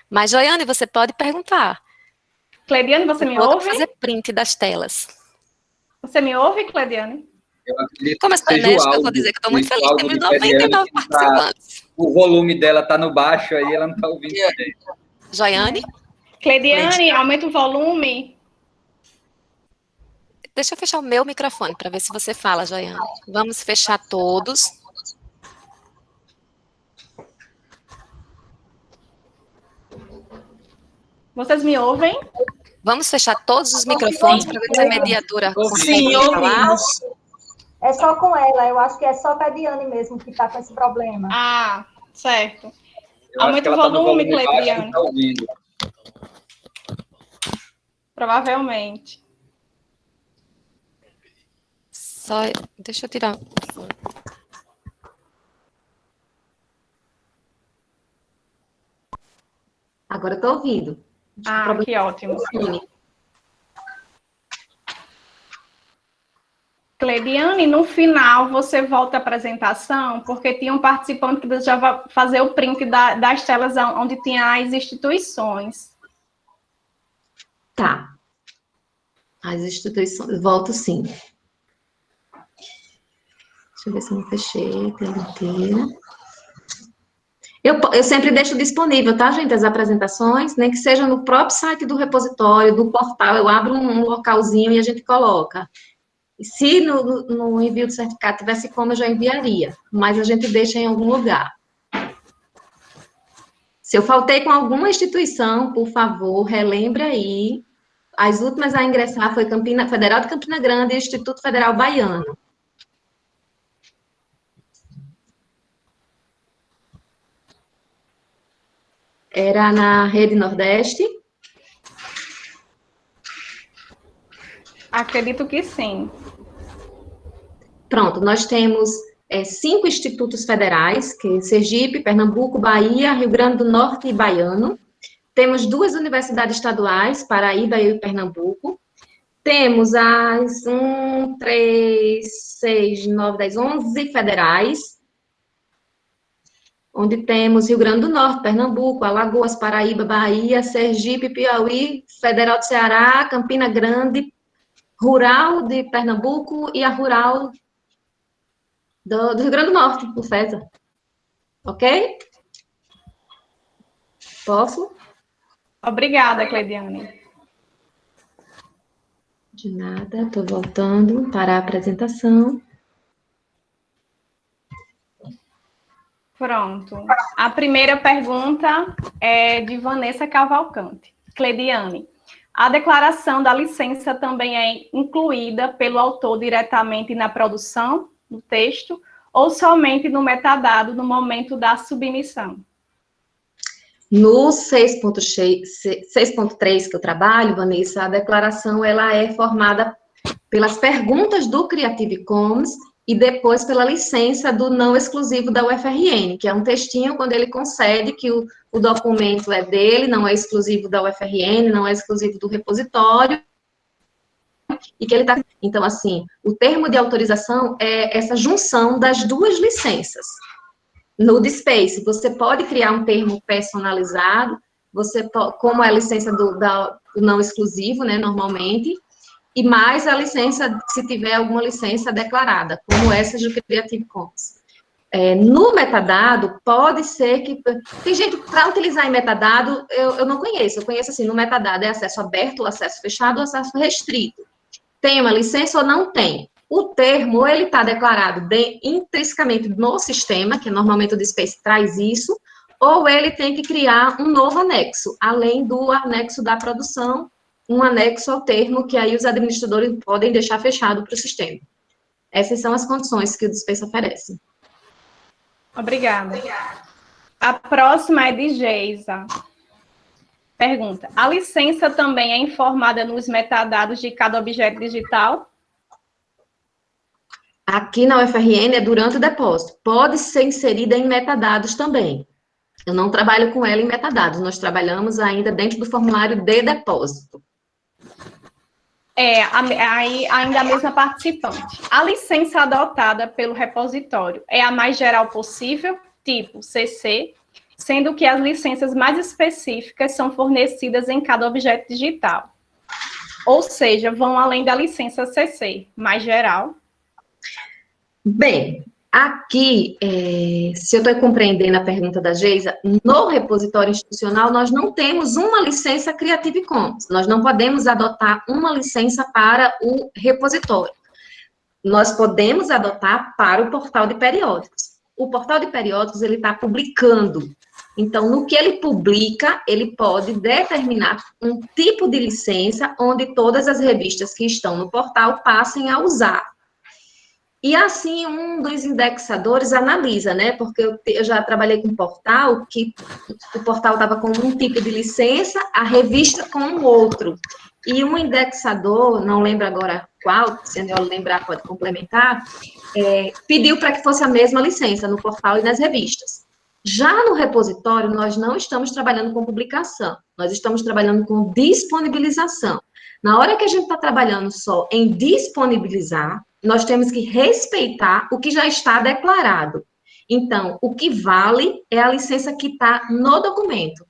Mas, Joiane, você pode perguntar. Cleidiane, você me Vou ouve? fazer print das telas. Você me ouve, Cleidiane? Eu acredito Como eu que sou seja o enérgica, eu vou áudio, dizer que estou muito feliz, áudio temos de Cleidiane 99 que tá- participantes. O volume dela tá no baixo aí, ela não tá ouvindo direito. Joiane, Cleidiane, aumenta o volume. deixa eu fechar o meu microfone para ver se você fala, Joiane. Vamos fechar todos. Vocês me ouvem? Vamos fechar todos os microfones para ver se a mediadora consegue Sim, falar. ouvimos. É só com ela, eu acho que é só com a Diane mesmo que está com esse problema. Ah, certo. Eu acho que Aumenta o ela tá no volume, baixo, Cleidiane. não tá ouvindo. Provavelmente. Só, deixa eu tirar. Agora eu tô ouvindo. Ah, que ótimo. Cleidiane, no final você volta à apresentação, porque tinha um participante que desejava fazer o print das telas onde tinha as instituições. Tá. As instituições, volto sim. Deixa eu ver se eu não fechei a tela inteira. Eu sempre deixo disponível, tá, gente, as apresentações, nem que seja no próprio site do repositório, do portal, eu abro um localzinho e a gente coloca. E se no envio do certificado tivesse como, eu já enviaria, mas a gente deixa em algum lugar. Se eu faltei com alguma instituição, por favor, relembre aí. As últimas a ingressar foi Federal de Campina Grande e Instituto Federal Baiano. Era na Rede Nordeste? Acredito que sim. Pronto, nós temos 5 institutos federais, que é Sergipe, Pernambuco, Bahia, Rio Grande do Norte e Baiano. Temos 2 universidades estaduais, Paraíba e Pernambuco. Temos as 1, 3, 6, 9, 10, 11 federais, onde temos Rio Grande do Norte, Pernambuco, Alagoas, Paraíba, Bahia, Sergipe, Piauí, Federal do Ceará, Campina Grande, Rural de Pernambuco e a Rural do Rio Grande do Norte, o FESA. Ok? Posso? Obrigada, Cleidiane. De nada, estou voltando para a apresentação. Pronto. A primeira pergunta é de Vanessa Cavalcante. Cleidiane, a declaração da licença também é incluída pelo autor diretamente na produção, no texto, ou somente no metadado no momento da submissão? No 6.3 que eu trabalho, Vanessa, a declaração ela é formada pelas perguntas do Creative Commons e depois pela licença do não exclusivo da UFRN, que é um textinho quando ele concede que o documento é dele, não é exclusivo da UFRN, não é exclusivo do repositório, e que ele está... Então, assim, o termo de autorização é essa junção das duas licenças. No DSpace, você pode criar um termo personalizado, como é a licença do não exclusivo, né, normalmente, e mais a licença, se tiver alguma licença declarada, como essa do Creative Commons. No metadado, pode ser que... Tem gente, para utilizar em metadado, eu não conheço. Eu conheço assim, no metadado é acesso aberto, acesso fechado, acesso restrito. Tem uma licença ou não tem? O termo, ou ele está declarado intrinsecamente no sistema, que normalmente o DSpace traz isso, ou ele tem que criar um novo anexo, além do anexo da produção, um anexo ao termo que aí os administradores podem deixar fechado para o sistema. Essas são as condições que o DSpace oferece. Obrigada. A próxima é de Geisa. Pergunta, a licença também é informada nos metadados de cada objeto digital? Aqui na UFRN é durante o depósito. Pode ser inserida em metadados também. Eu não trabalho com ela em metadados, nós trabalhamos ainda dentro do formulário de depósito. Aí ainda a mesma participante. A licença adotada pelo repositório é a mais geral possível, tipo CC, sendo que as licenças mais específicas são fornecidas em cada objeto digital. Ou seja, vão além da licença CC, mais geral. Bem, aqui, se eu estou compreendendo a pergunta da Geisa, no repositório institucional, nós não temos uma licença Creative Commons. Nós não podemos adotar uma licença para o repositório. Nós podemos adotar para o portal de periódicos. O portal de periódicos, ele está publicando. Então, no que ele publica, ele pode determinar um tipo de licença onde todas as revistas que estão no portal passem a usar. E assim, um dos indexadores analisa, né? Porque eu já trabalhei com portal, que o portal estava com um tipo de licença, a revista com um outro. E um indexador, não lembro agora qual, se eu lembrar pode complementar, pediu para que fosse a mesma licença no portal e nas revistas. Já no repositório, nós não estamos trabalhando com publicação, nós estamos trabalhando com disponibilização. Na hora que a gente está trabalhando só em disponibilizar, nós temos que respeitar o que já está declarado. Então, o que vale é a licença que está no documento.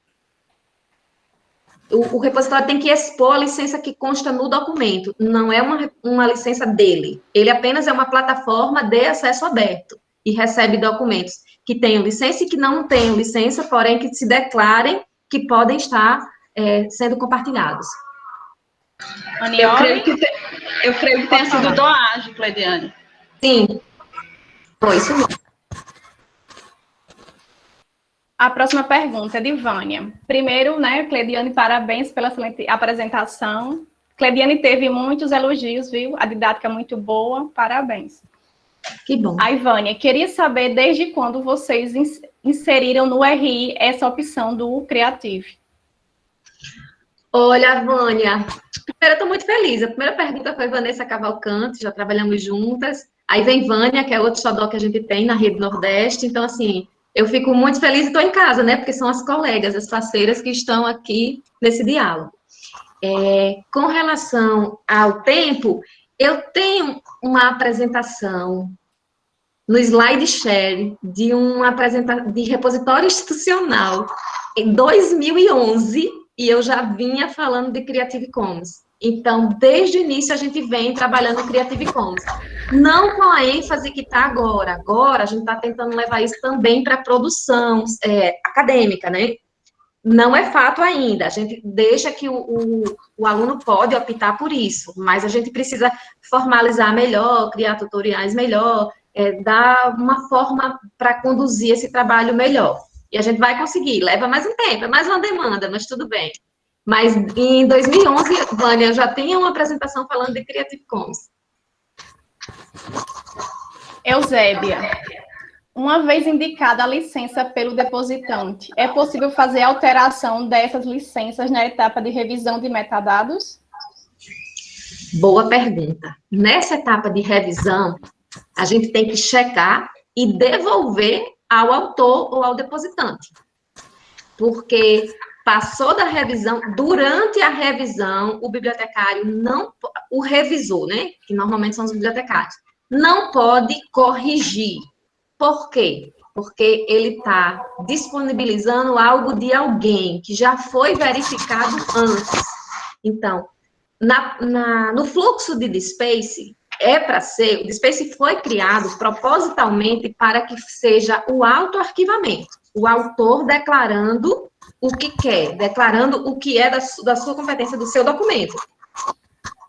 O repositório tem que expor a licença que consta no documento, não é uma licença dele. Ele apenas é uma plataforma de acesso aberto e recebe documentos que tenham licença e que não tenham licença, porém que se declarem que podem estar sendo compartilhados. Eu creio que tenha sido do AGE, Cleidiane. Sim, foi isso mesmo. A próxima pergunta é de Vânia. Primeiro, né, Cleidiane, parabéns pela excelente apresentação. Cleidiane teve muitos elogios, viu? A didática é muito boa, parabéns. Que bom. Aí, Vânia, queria saber desde quando vocês inseriram no RI essa opção do Creative. Olha, Vânia, primeiro eu estou muito feliz. A primeira pergunta foi Vanessa Cavalcante, já trabalhamos juntas. Aí vem Vânia, que é outro xodó que a gente tem na Rede Nordeste. Então, assim, eu fico muito feliz e estou em casa, né? Porque são as colegas, as parceiras que estão aqui nesse diálogo. Com relação ao tempo, eu tenho uma apresentação no slide share de repositório institucional em 2011, e eu já vinha falando de Creative Commons. Então, desde o início, a gente vem trabalhando em Creative Commons. Não com a ênfase que está agora. Agora, a gente está tentando levar isso também para a produção acadêmica, né? Não é fato ainda, a gente deixa que o aluno pode optar por isso, mas a gente precisa formalizar melhor, criar tutoriais melhor, dar uma forma para conduzir esse trabalho melhor. E a gente vai conseguir, leva mais um tempo, é mais uma demanda, mas tudo bem. Mas em 2011, Vânia, eu já tinha uma apresentação falando de Creative Commons. Eusébia, uma vez indicada a licença pelo depositante, é possível fazer alteração dessas licenças na etapa de revisão de metadados? Boa pergunta. Nessa etapa de revisão, a gente tem que checar e devolver ao autor ou ao depositante. Porque passou da revisão, durante a revisão, o bibliotecário não, o revisor, né, que normalmente são os bibliotecários, não pode corrigir. Por quê? Porque ele está disponibilizando algo de alguém que já foi verificado antes. Então, no fluxo de DSpace, o DSpace foi criado propositalmente para que seja o autoarquivamento, o autor declarando o que quer, declarando o que é da sua competência, do seu documento.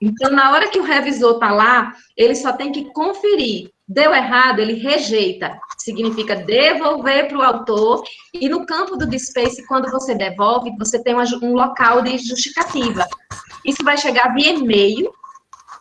Então, na hora que o revisor está lá, ele só tem que conferir. Deu errado, ele rejeita. Significa devolver para o autor. E no campo do DSpace, quando você devolve, você tem um local de justificativa. Isso vai chegar via e-mail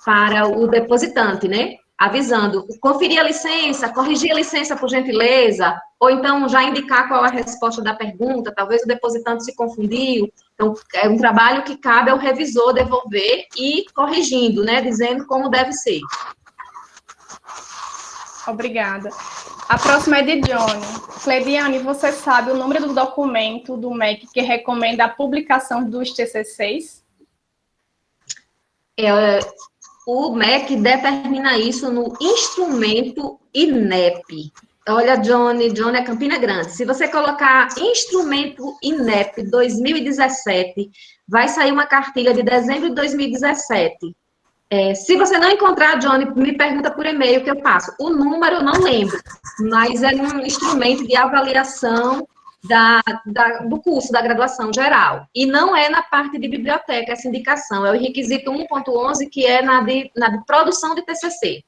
para o depositante, né? Avisando, conferir a licença, corrigir a licença por gentileza, ou então já indicar qual é a resposta da pergunta, talvez o depositante se confundiu. Então, é um trabalho que cabe ao revisor devolver e corrigindo, né? Dizendo como deve ser. Obrigada. A próxima é de Johnny. Cleidiane, você sabe o número do documento do MEC que recomenda a publicação dos TCCs? O MEC determina isso no instrumento INEP. Olha, Johnny é Campina Grande. Se você colocar instrumento INEP 2017, vai sair uma cartilha de dezembro de 2017. Se você não encontrar, Johnny, me pergunta por e-mail que eu passo. O número eu não lembro, mas é um instrumento de avaliação do curso da graduação geral. E não é na parte de biblioteca essa indicação, é o requisito 1.11, que é na de produção de TCC.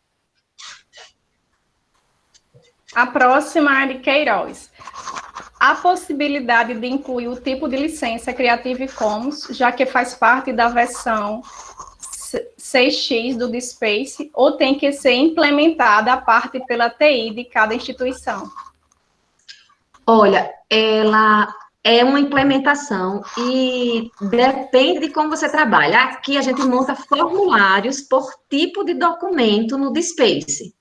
A próxima é de Queiroz. Há possibilidade de incluir o tipo de licença Creative Commons, já que faz parte da versão 6x do DSpace, ou tem que ser implementada a parte pela TI de cada instituição? Olha, ela é uma implementação e depende de como você trabalha. Aqui a gente monta formulários por tipo de documento no DSpace.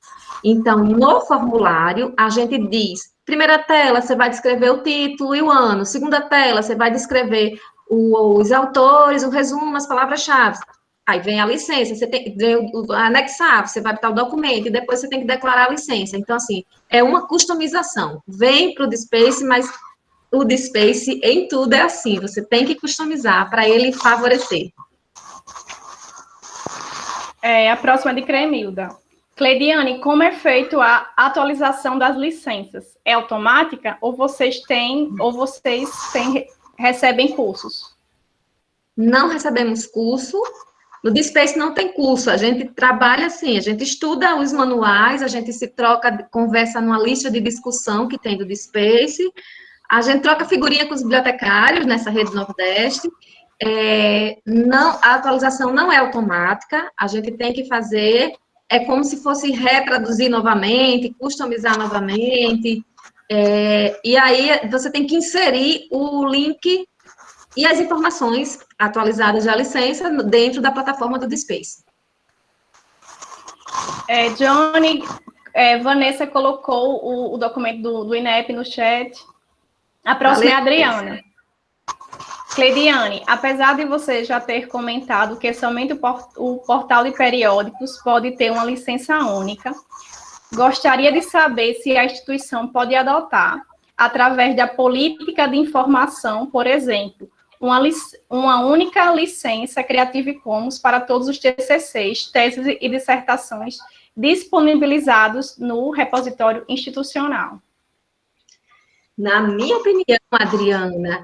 Então, no formulário, a gente diz, primeira tela, você vai descrever o título e o ano. Segunda tela, você vai descrever os autores, o resumo, as palavras-chave. Aí vem a licença, você tem que anexar, você vai botar o documento, e depois você tem que declarar a licença. Então, assim, é uma customização. Vem para o DSpace, mas o DSpace em tudo é assim, você tem que customizar para ele favorecer. A próxima é de Cremilda. Cleidiane, como é feito a atualização das licenças? É automática ou vocês recebem cursos? Não recebemos curso. No DSpace não tem curso, a gente trabalha assim, a gente estuda os manuais, a gente se troca, conversa numa lista de discussão que tem do DSpace, a gente troca figurinha com os bibliotecários nessa rede Nordeste. A atualização não é automática, a gente tem que fazer, é como se fosse retraduzir novamente, customizar novamente, e aí você tem que inserir o link e as informações atualizadas da licença dentro da plataforma do DSpace. Johnny, Vanessa colocou o documento do INEP no chat. A próxima é a Adriana. Cleidiane, apesar de você já ter comentado que somente o portal de periódicos pode ter uma licença única, gostaria de saber se a instituição pode adotar, através da política de informação, por exemplo, uma única licença Creative Commons para todos os TCCs, teses e dissertações disponibilizados no repositório institucional. Na minha opinião, Adriana,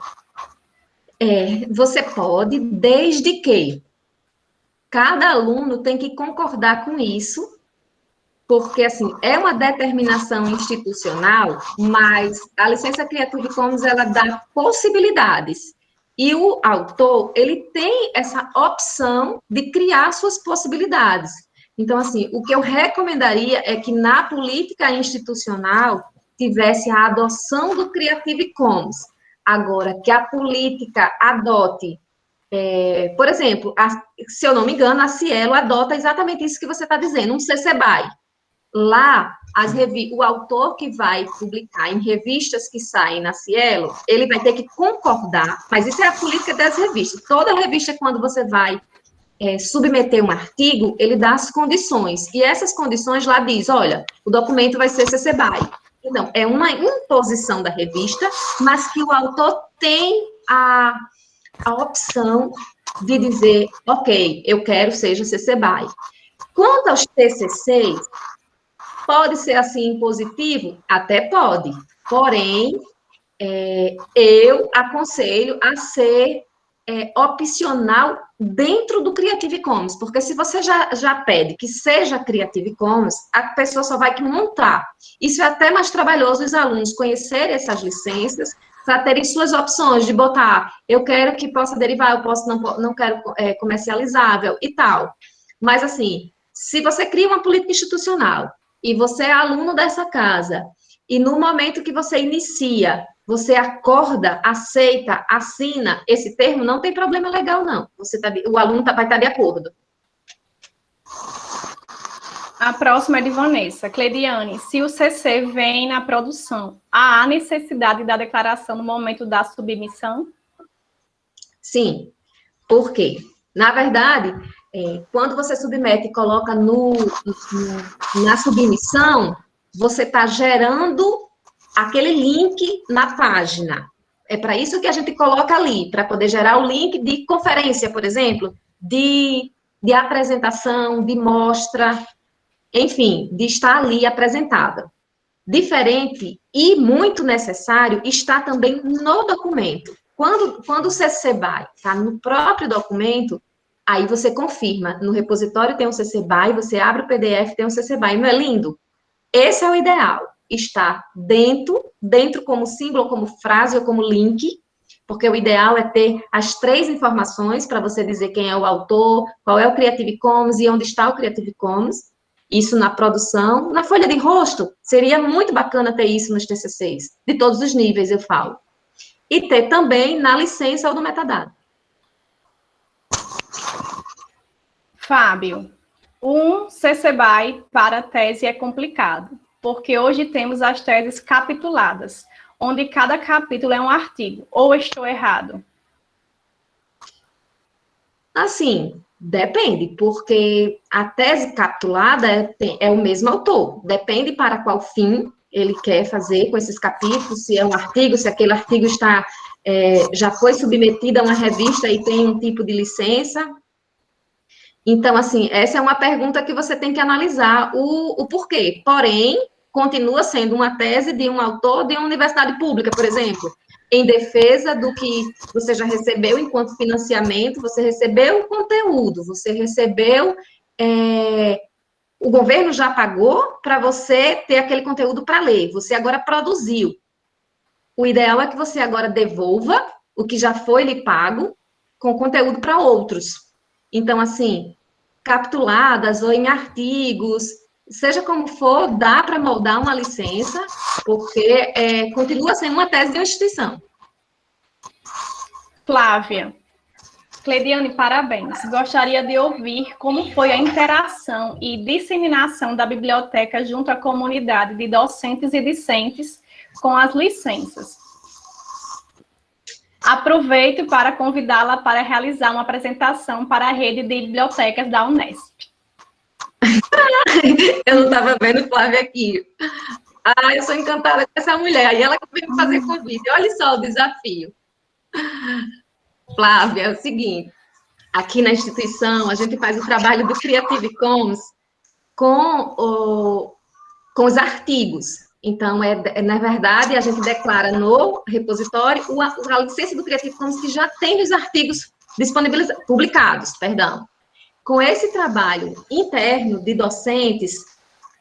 você pode, desde que cada aluno tem que concordar com isso, porque, assim, é uma determinação institucional, mas a licença Creative Commons, ela dá possibilidades. E o autor, ele tem essa opção de criar suas possibilidades. Então, assim, o que eu recomendaria é que na política institucional tivesse a adoção do Creative Commons. Agora, que a política adote, por exemplo, se eu não me engano, a Cielo adota exatamente isso que você está dizendo, um CC BY. Lá, o autor que vai publicar em revistas que saem na Cielo, ele vai ter que concordar, mas isso é a política das revistas. Toda revista, quando você vai submeter um artigo, ele dá as condições, e essas condições lá diz, olha, o documento vai ser CC BY. Então, é uma imposição da revista, mas que o autor tem a opção de dizer, ok, eu quero seja CC BY. Quanto aos TCCs, pode ser assim impositivo? Até pode. Porém, eu aconselho a ser opcional dentro do Creative Commons, porque se você já pede que seja Creative Commons, a pessoa só vai que montar. Isso é até mais trabalhoso os alunos conhecerem essas licenças, para terem suas opções de botar, eu quero que possa derivar, eu posso, não quero comercializável e tal. Mas, assim, se você cria uma política institucional, e você é aluno dessa casa, e no momento que você inicia, você acorda, aceita, assina esse termo, não tem problema legal, não. O aluno vai estar de acordo. A próxima é de Vanessa. Cleidiane, se o CC vem na produção, há necessidade da declaração no momento da submissão? Sim. Por quê? Na verdade, quando você submete e coloca na submissão, você está gerando aquele link na página. É para isso que a gente coloca ali, para poder gerar o link de conferência, por exemplo, de apresentação, de mostra, enfim, de estar ali apresentada. Diferente e muito necessário está também no documento. Quando o CC BY está no próprio documento, aí você confirma, no repositório tem um CC BY, você abre o PDF, tem um CC BY, não é lindo? Esse é o ideal, estar dentro como símbolo, como frase ou como link, porque o ideal é ter as 3 informações para você dizer quem é o autor, qual é o Creative Commons e onde está o Creative Commons. Isso na produção, na folha de rosto, seria muito bacana ter isso nos TCCs, de todos os níveis, eu falo. E ter também na licença ou no metadado. Fábio, um CC BY para tese é complicado, porque hoje temos as teses capituladas, onde cada capítulo é um artigo, ou estou errado? Assim, depende, porque a tese capitulada é o mesmo autor, depende para qual fim ele quer fazer com esses capítulos, se é um artigo, se aquele artigo já foi submetido a uma revista e tem um tipo de licença. Então, assim, essa é uma pergunta que você tem que analisar o porquê. Porém, continua sendo uma tese de um autor de uma universidade pública, por exemplo, em defesa do que você já recebeu enquanto financiamento, você recebeu o conteúdo, você recebeu, o governo já pagou para você ter aquele conteúdo para ler, você agora produziu. O ideal é que você agora devolva o que já foi lhe pago com conteúdo para outros. Então, assim, capituladas ou em artigos, seja como for, dá para moldar uma licença, porque continua sendo uma tese de uma instituição. Flávia, Cleidiane, parabéns. Gostaria de ouvir como foi a interação e disseminação da biblioteca junto à comunidade de docentes e discentes com as licenças. Aproveito para convidá-la para realizar uma apresentação para a rede de bibliotecas da Unesp. Eu não estava vendo Flávia aqui. Eu sou encantada com essa mulher. E ela que veio fazer convite. Olha só o desafio. Flávia, é o seguinte. Aqui na instituição, a gente faz o trabalho do Creative Commons com os artigos. Então, na verdade, a gente declara no repositório a licença do Creative Commons que já tem os artigos publicados, perdão. Com esse trabalho interno de docentes,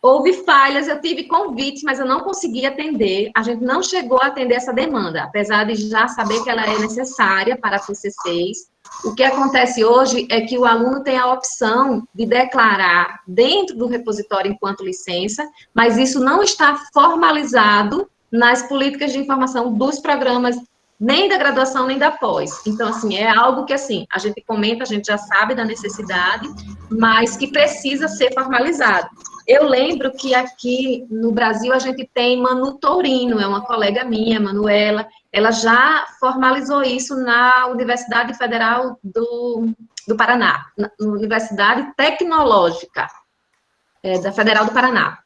houve falhas, eu tive convites, mas eu não consegui atender, a gente não chegou a atender essa demanda, apesar de já saber que ela é necessária para TCCs. O que acontece hoje é que o aluno tem a opção de declarar dentro do repositório enquanto licença, mas isso não está formalizado nas políticas de informação dos programas, nem da graduação, nem da pós. Então, assim, é algo que, assim, a gente comenta, a gente já sabe da necessidade, mas que precisa ser formalizado. Eu lembro que aqui no Brasil a gente tem Manu Tourino, é uma colega minha, Manuela, ela já formalizou isso na Universidade Federal do Paraná, na Universidade Tecnológica da Federal do Paraná.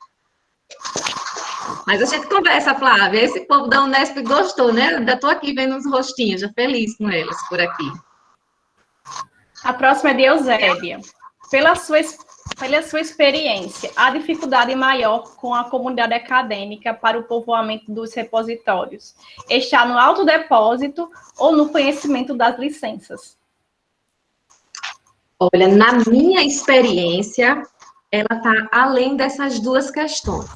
Mas a gente conversa, Flávia, esse povo da Unesp gostou, né? Ainda estou aqui vendo uns rostinhos, já feliz com eles por aqui. A próxima é de Eusébia. Pela sua experiência, a dificuldade maior com a comunidade acadêmica para o povoamento dos repositórios está no autodepósito ou no conhecimento das licenças? Olha, na minha experiência, ela está além dessas duas questões.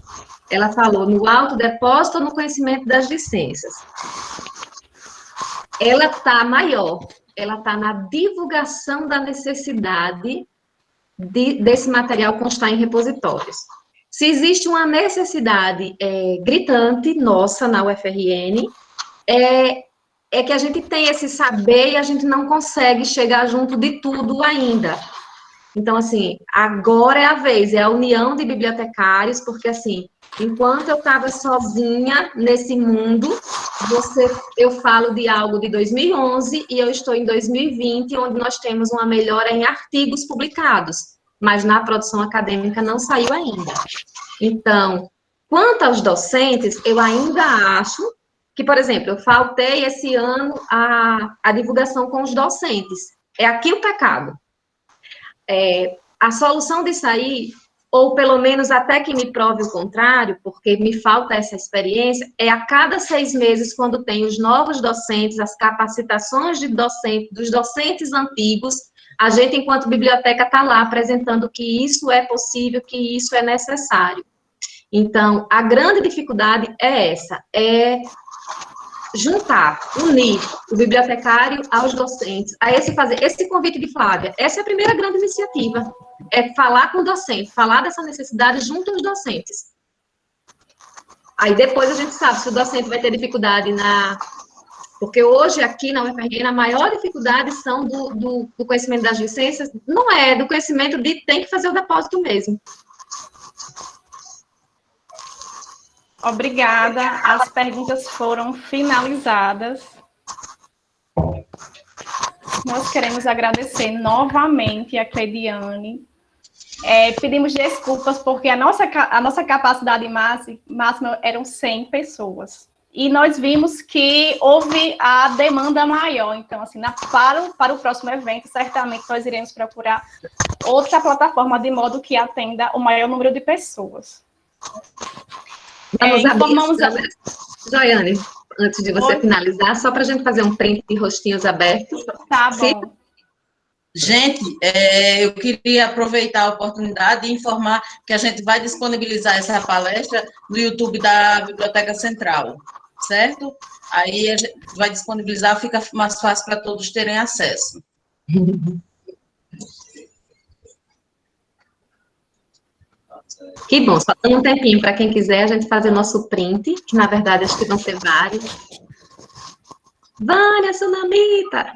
Ela falou no autodepósito ou no conhecimento das licenças. Ela está maior, ela está na divulgação da necessidade desse material constar em repositórios. Se existe uma necessidade gritante nossa na UFRN, é que a gente tem esse saber e a gente não consegue chegar junto de tudo ainda. Então, assim, agora é a vez, é a união de bibliotecários, porque, assim, enquanto eu estava sozinha nesse mundo, eu falo de algo de 2011 e eu estou em 2020, onde nós temos uma melhora em artigos publicados, mas na produção acadêmica não saiu ainda. Então, quanto aos docentes, eu ainda acho que, por exemplo, eu faltei esse ano a divulgação com os docentes. É aqui o pecado. A solução disso aí, ou pelo menos até que me prove o contrário, porque me falta essa experiência, é a cada 6 meses, quando tem os novos docentes, as capacitações dos docentes antigos, a gente, enquanto biblioteca, está lá apresentando que isso é possível, que isso é necessário. Então, a grande dificuldade é essa, juntar, unir o bibliotecário aos docentes, fazer esse convite de Flávia. Essa é a primeira grande iniciativa, é falar com o docente, falar dessa necessidade junto aos docentes. Aí depois a gente sabe se o docente vai ter dificuldade porque hoje aqui na UFRN a maior dificuldade são do conhecimento das licenças, não é do conhecimento de tem que fazer o depósito mesmo. Obrigada, as perguntas foram finalizadas. Nós queremos agradecer novamente a Cleidiane. Pedimos desculpas porque a nossa capacidade máxima eram 100 pessoas. E nós vimos que houve a demanda maior. Então, assim, para o próximo evento, certamente nós iremos procurar outra plataforma de modo que atenda o maior número de pessoas. Joiane, antes de você finalizar, só para a gente fazer um print de rostinhos abertos. Tá bom. Gente, eu queria aproveitar a oportunidade e informar que a gente vai disponibilizar essa palestra no YouTube da Biblioteca Central, certo? Aí a gente vai disponibilizar, fica mais fácil para todos terem acesso. Que bom, só dando um tempinho para quem quiser a gente fazer nosso print, que na verdade acho que vão ser vários. Vânia Sunamita!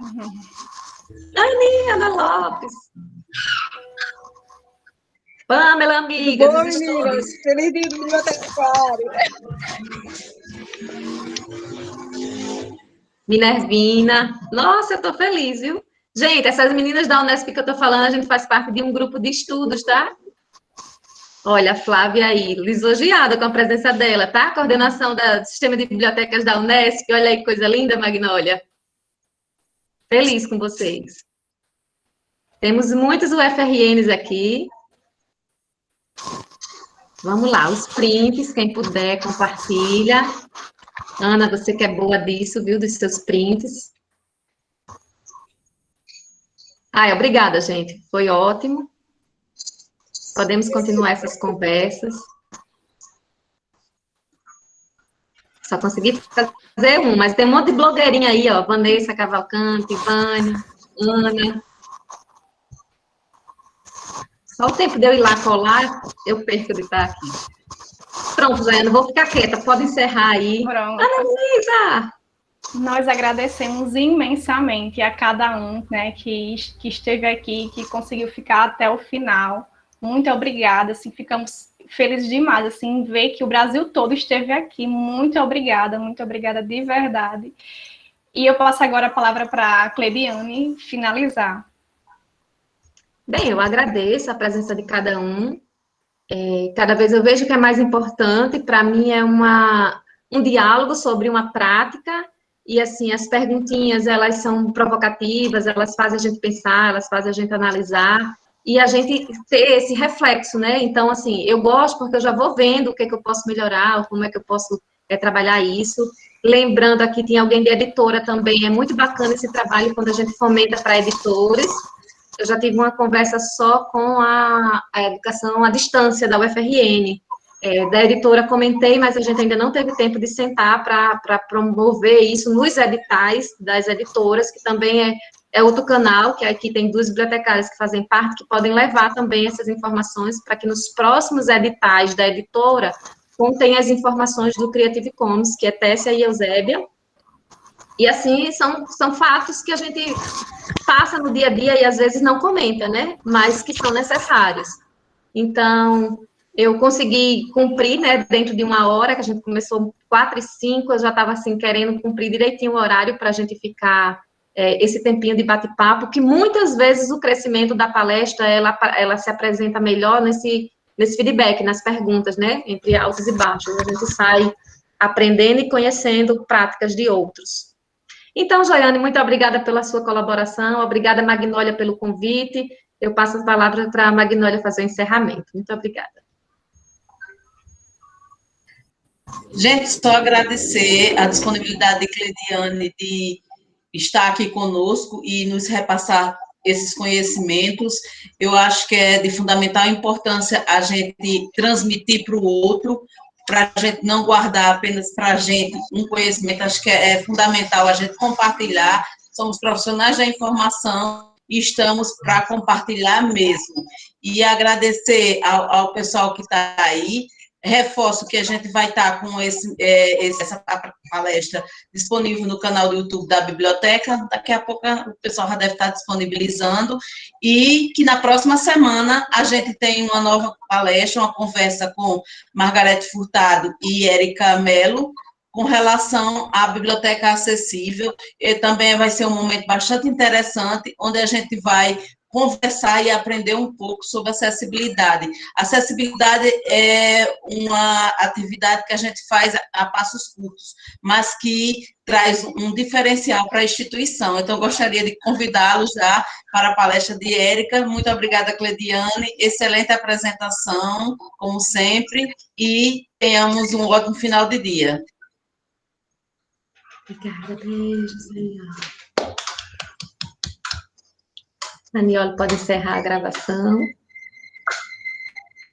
Ana Lopes! Pamela, amiga! Bom, meninas! Feliz dia do bibliotecário! Minervina. Nossa, eu tô feliz, viu? Gente, essas meninas da Unesp que eu tô falando, a gente faz parte de um grupo de estudos, tá? Olha, a Flávia aí, lisonjeada com a presença dela, tá? Coordenação do Sistema de Bibliotecas da Unesp. Olha aí que coisa linda, Magnólia. Feliz com vocês. Temos muitos UFRNs aqui. Vamos lá, os prints, quem puder, compartilha. Ana, você que é boa disso, viu, dos seus prints. Ai, obrigada, gente. Foi ótimo. Podemos continuar essas conversas. Só consegui fazer um, mas tem um monte de blogueirinha aí, ó. Vanessa Cavalcante, Vânia, Ana. Só o tempo de eu ir lá colar, eu perco de estar aqui. Pronto, Jaiana, vou ficar quieta. Pode encerrar aí. Pronto. Ana Luísa! Nós agradecemos imensamente a cada um, né, que esteve aqui, que conseguiu ficar até o final. Muito obrigada, assim, ficamos felizes demais, assim, em ver que o Brasil todo esteve aqui. Muito obrigada de verdade. E eu passo agora a palavra para a Clebiane finalizar. Bem, eu agradeço a presença de cada um. Cada vez eu vejo que é mais importante, para mim é um diálogo sobre uma prática, e assim, as perguntinhas, elas são provocativas, elas fazem a gente pensar, elas fazem a gente analisar, e a gente ter esse reflexo, né? Então, assim, eu gosto porque eu já vou vendo o que é que eu posso melhorar, como é que eu posso trabalhar isso. Lembrando aqui, tem alguém de editora também, é muito bacana esse trabalho quando a gente fomenta para editores. Eu já tive uma conversa só com a educação à distância da UFRN. Da editora comentei, mas a gente ainda não teve tempo de sentar para promover isso nos editais das editoras, que também é outro canal, que aqui tem 2 bibliotecárias que fazem parte, que podem levar também essas informações para que nos próximos editais da editora contenha as informações do Creative Commons, que é Tessia e Eusébia. E assim, são fatos que a gente passa no dia a dia e às vezes não comenta, né? Mas que são necessários. Então, eu consegui cumprir, né, dentro de 1 hora, que a gente começou 4h05, eu já estava, assim, querendo cumprir direitinho o horário para a gente ficar esse tempinho de bate-papo, que muitas vezes o crescimento da palestra, ela se apresenta melhor nesse feedback, nas perguntas, né, entre altos e baixos. A gente sai aprendendo e conhecendo práticas de outros. Então, Joiane, muito obrigada pela sua colaboração, obrigada, Magnólia, pelo convite. Eu passo a palavra para a Magnólia fazer o encerramento. Muito obrigada. Gente, só agradecer a disponibilidade de Cleidiane de estar aqui conosco e nos repassar esses conhecimentos. Eu acho que é de fundamental importância a gente transmitir para o outro, para a gente não guardar apenas para a gente um conhecimento. Acho que é fundamental a gente compartilhar. Somos profissionais da informação e estamos para compartilhar mesmo. E agradecer ao pessoal que está aí. Reforço que a gente vai estar com essa palestra disponível no canal do YouTube da biblioteca. Daqui a pouco o pessoal já deve estar disponibilizando. E que na próxima semana a gente tem uma nova palestra, uma conversa com Margarete Furtado e Érica Mello, com relação à biblioteca acessível. E também vai ser um momento bastante interessante, onde a gente vai conversar e aprender um pouco sobre acessibilidade. Acessibilidade é uma atividade que a gente faz a passos curtos, mas que traz um diferencial para a instituição. Então, eu gostaria de convidá-los já para a palestra de Érica. Muito obrigada, Cleidiane. Excelente apresentação, como sempre, e tenhamos um ótimo final de dia. Obrigada, beijos. Daniela, pode encerrar a gravação.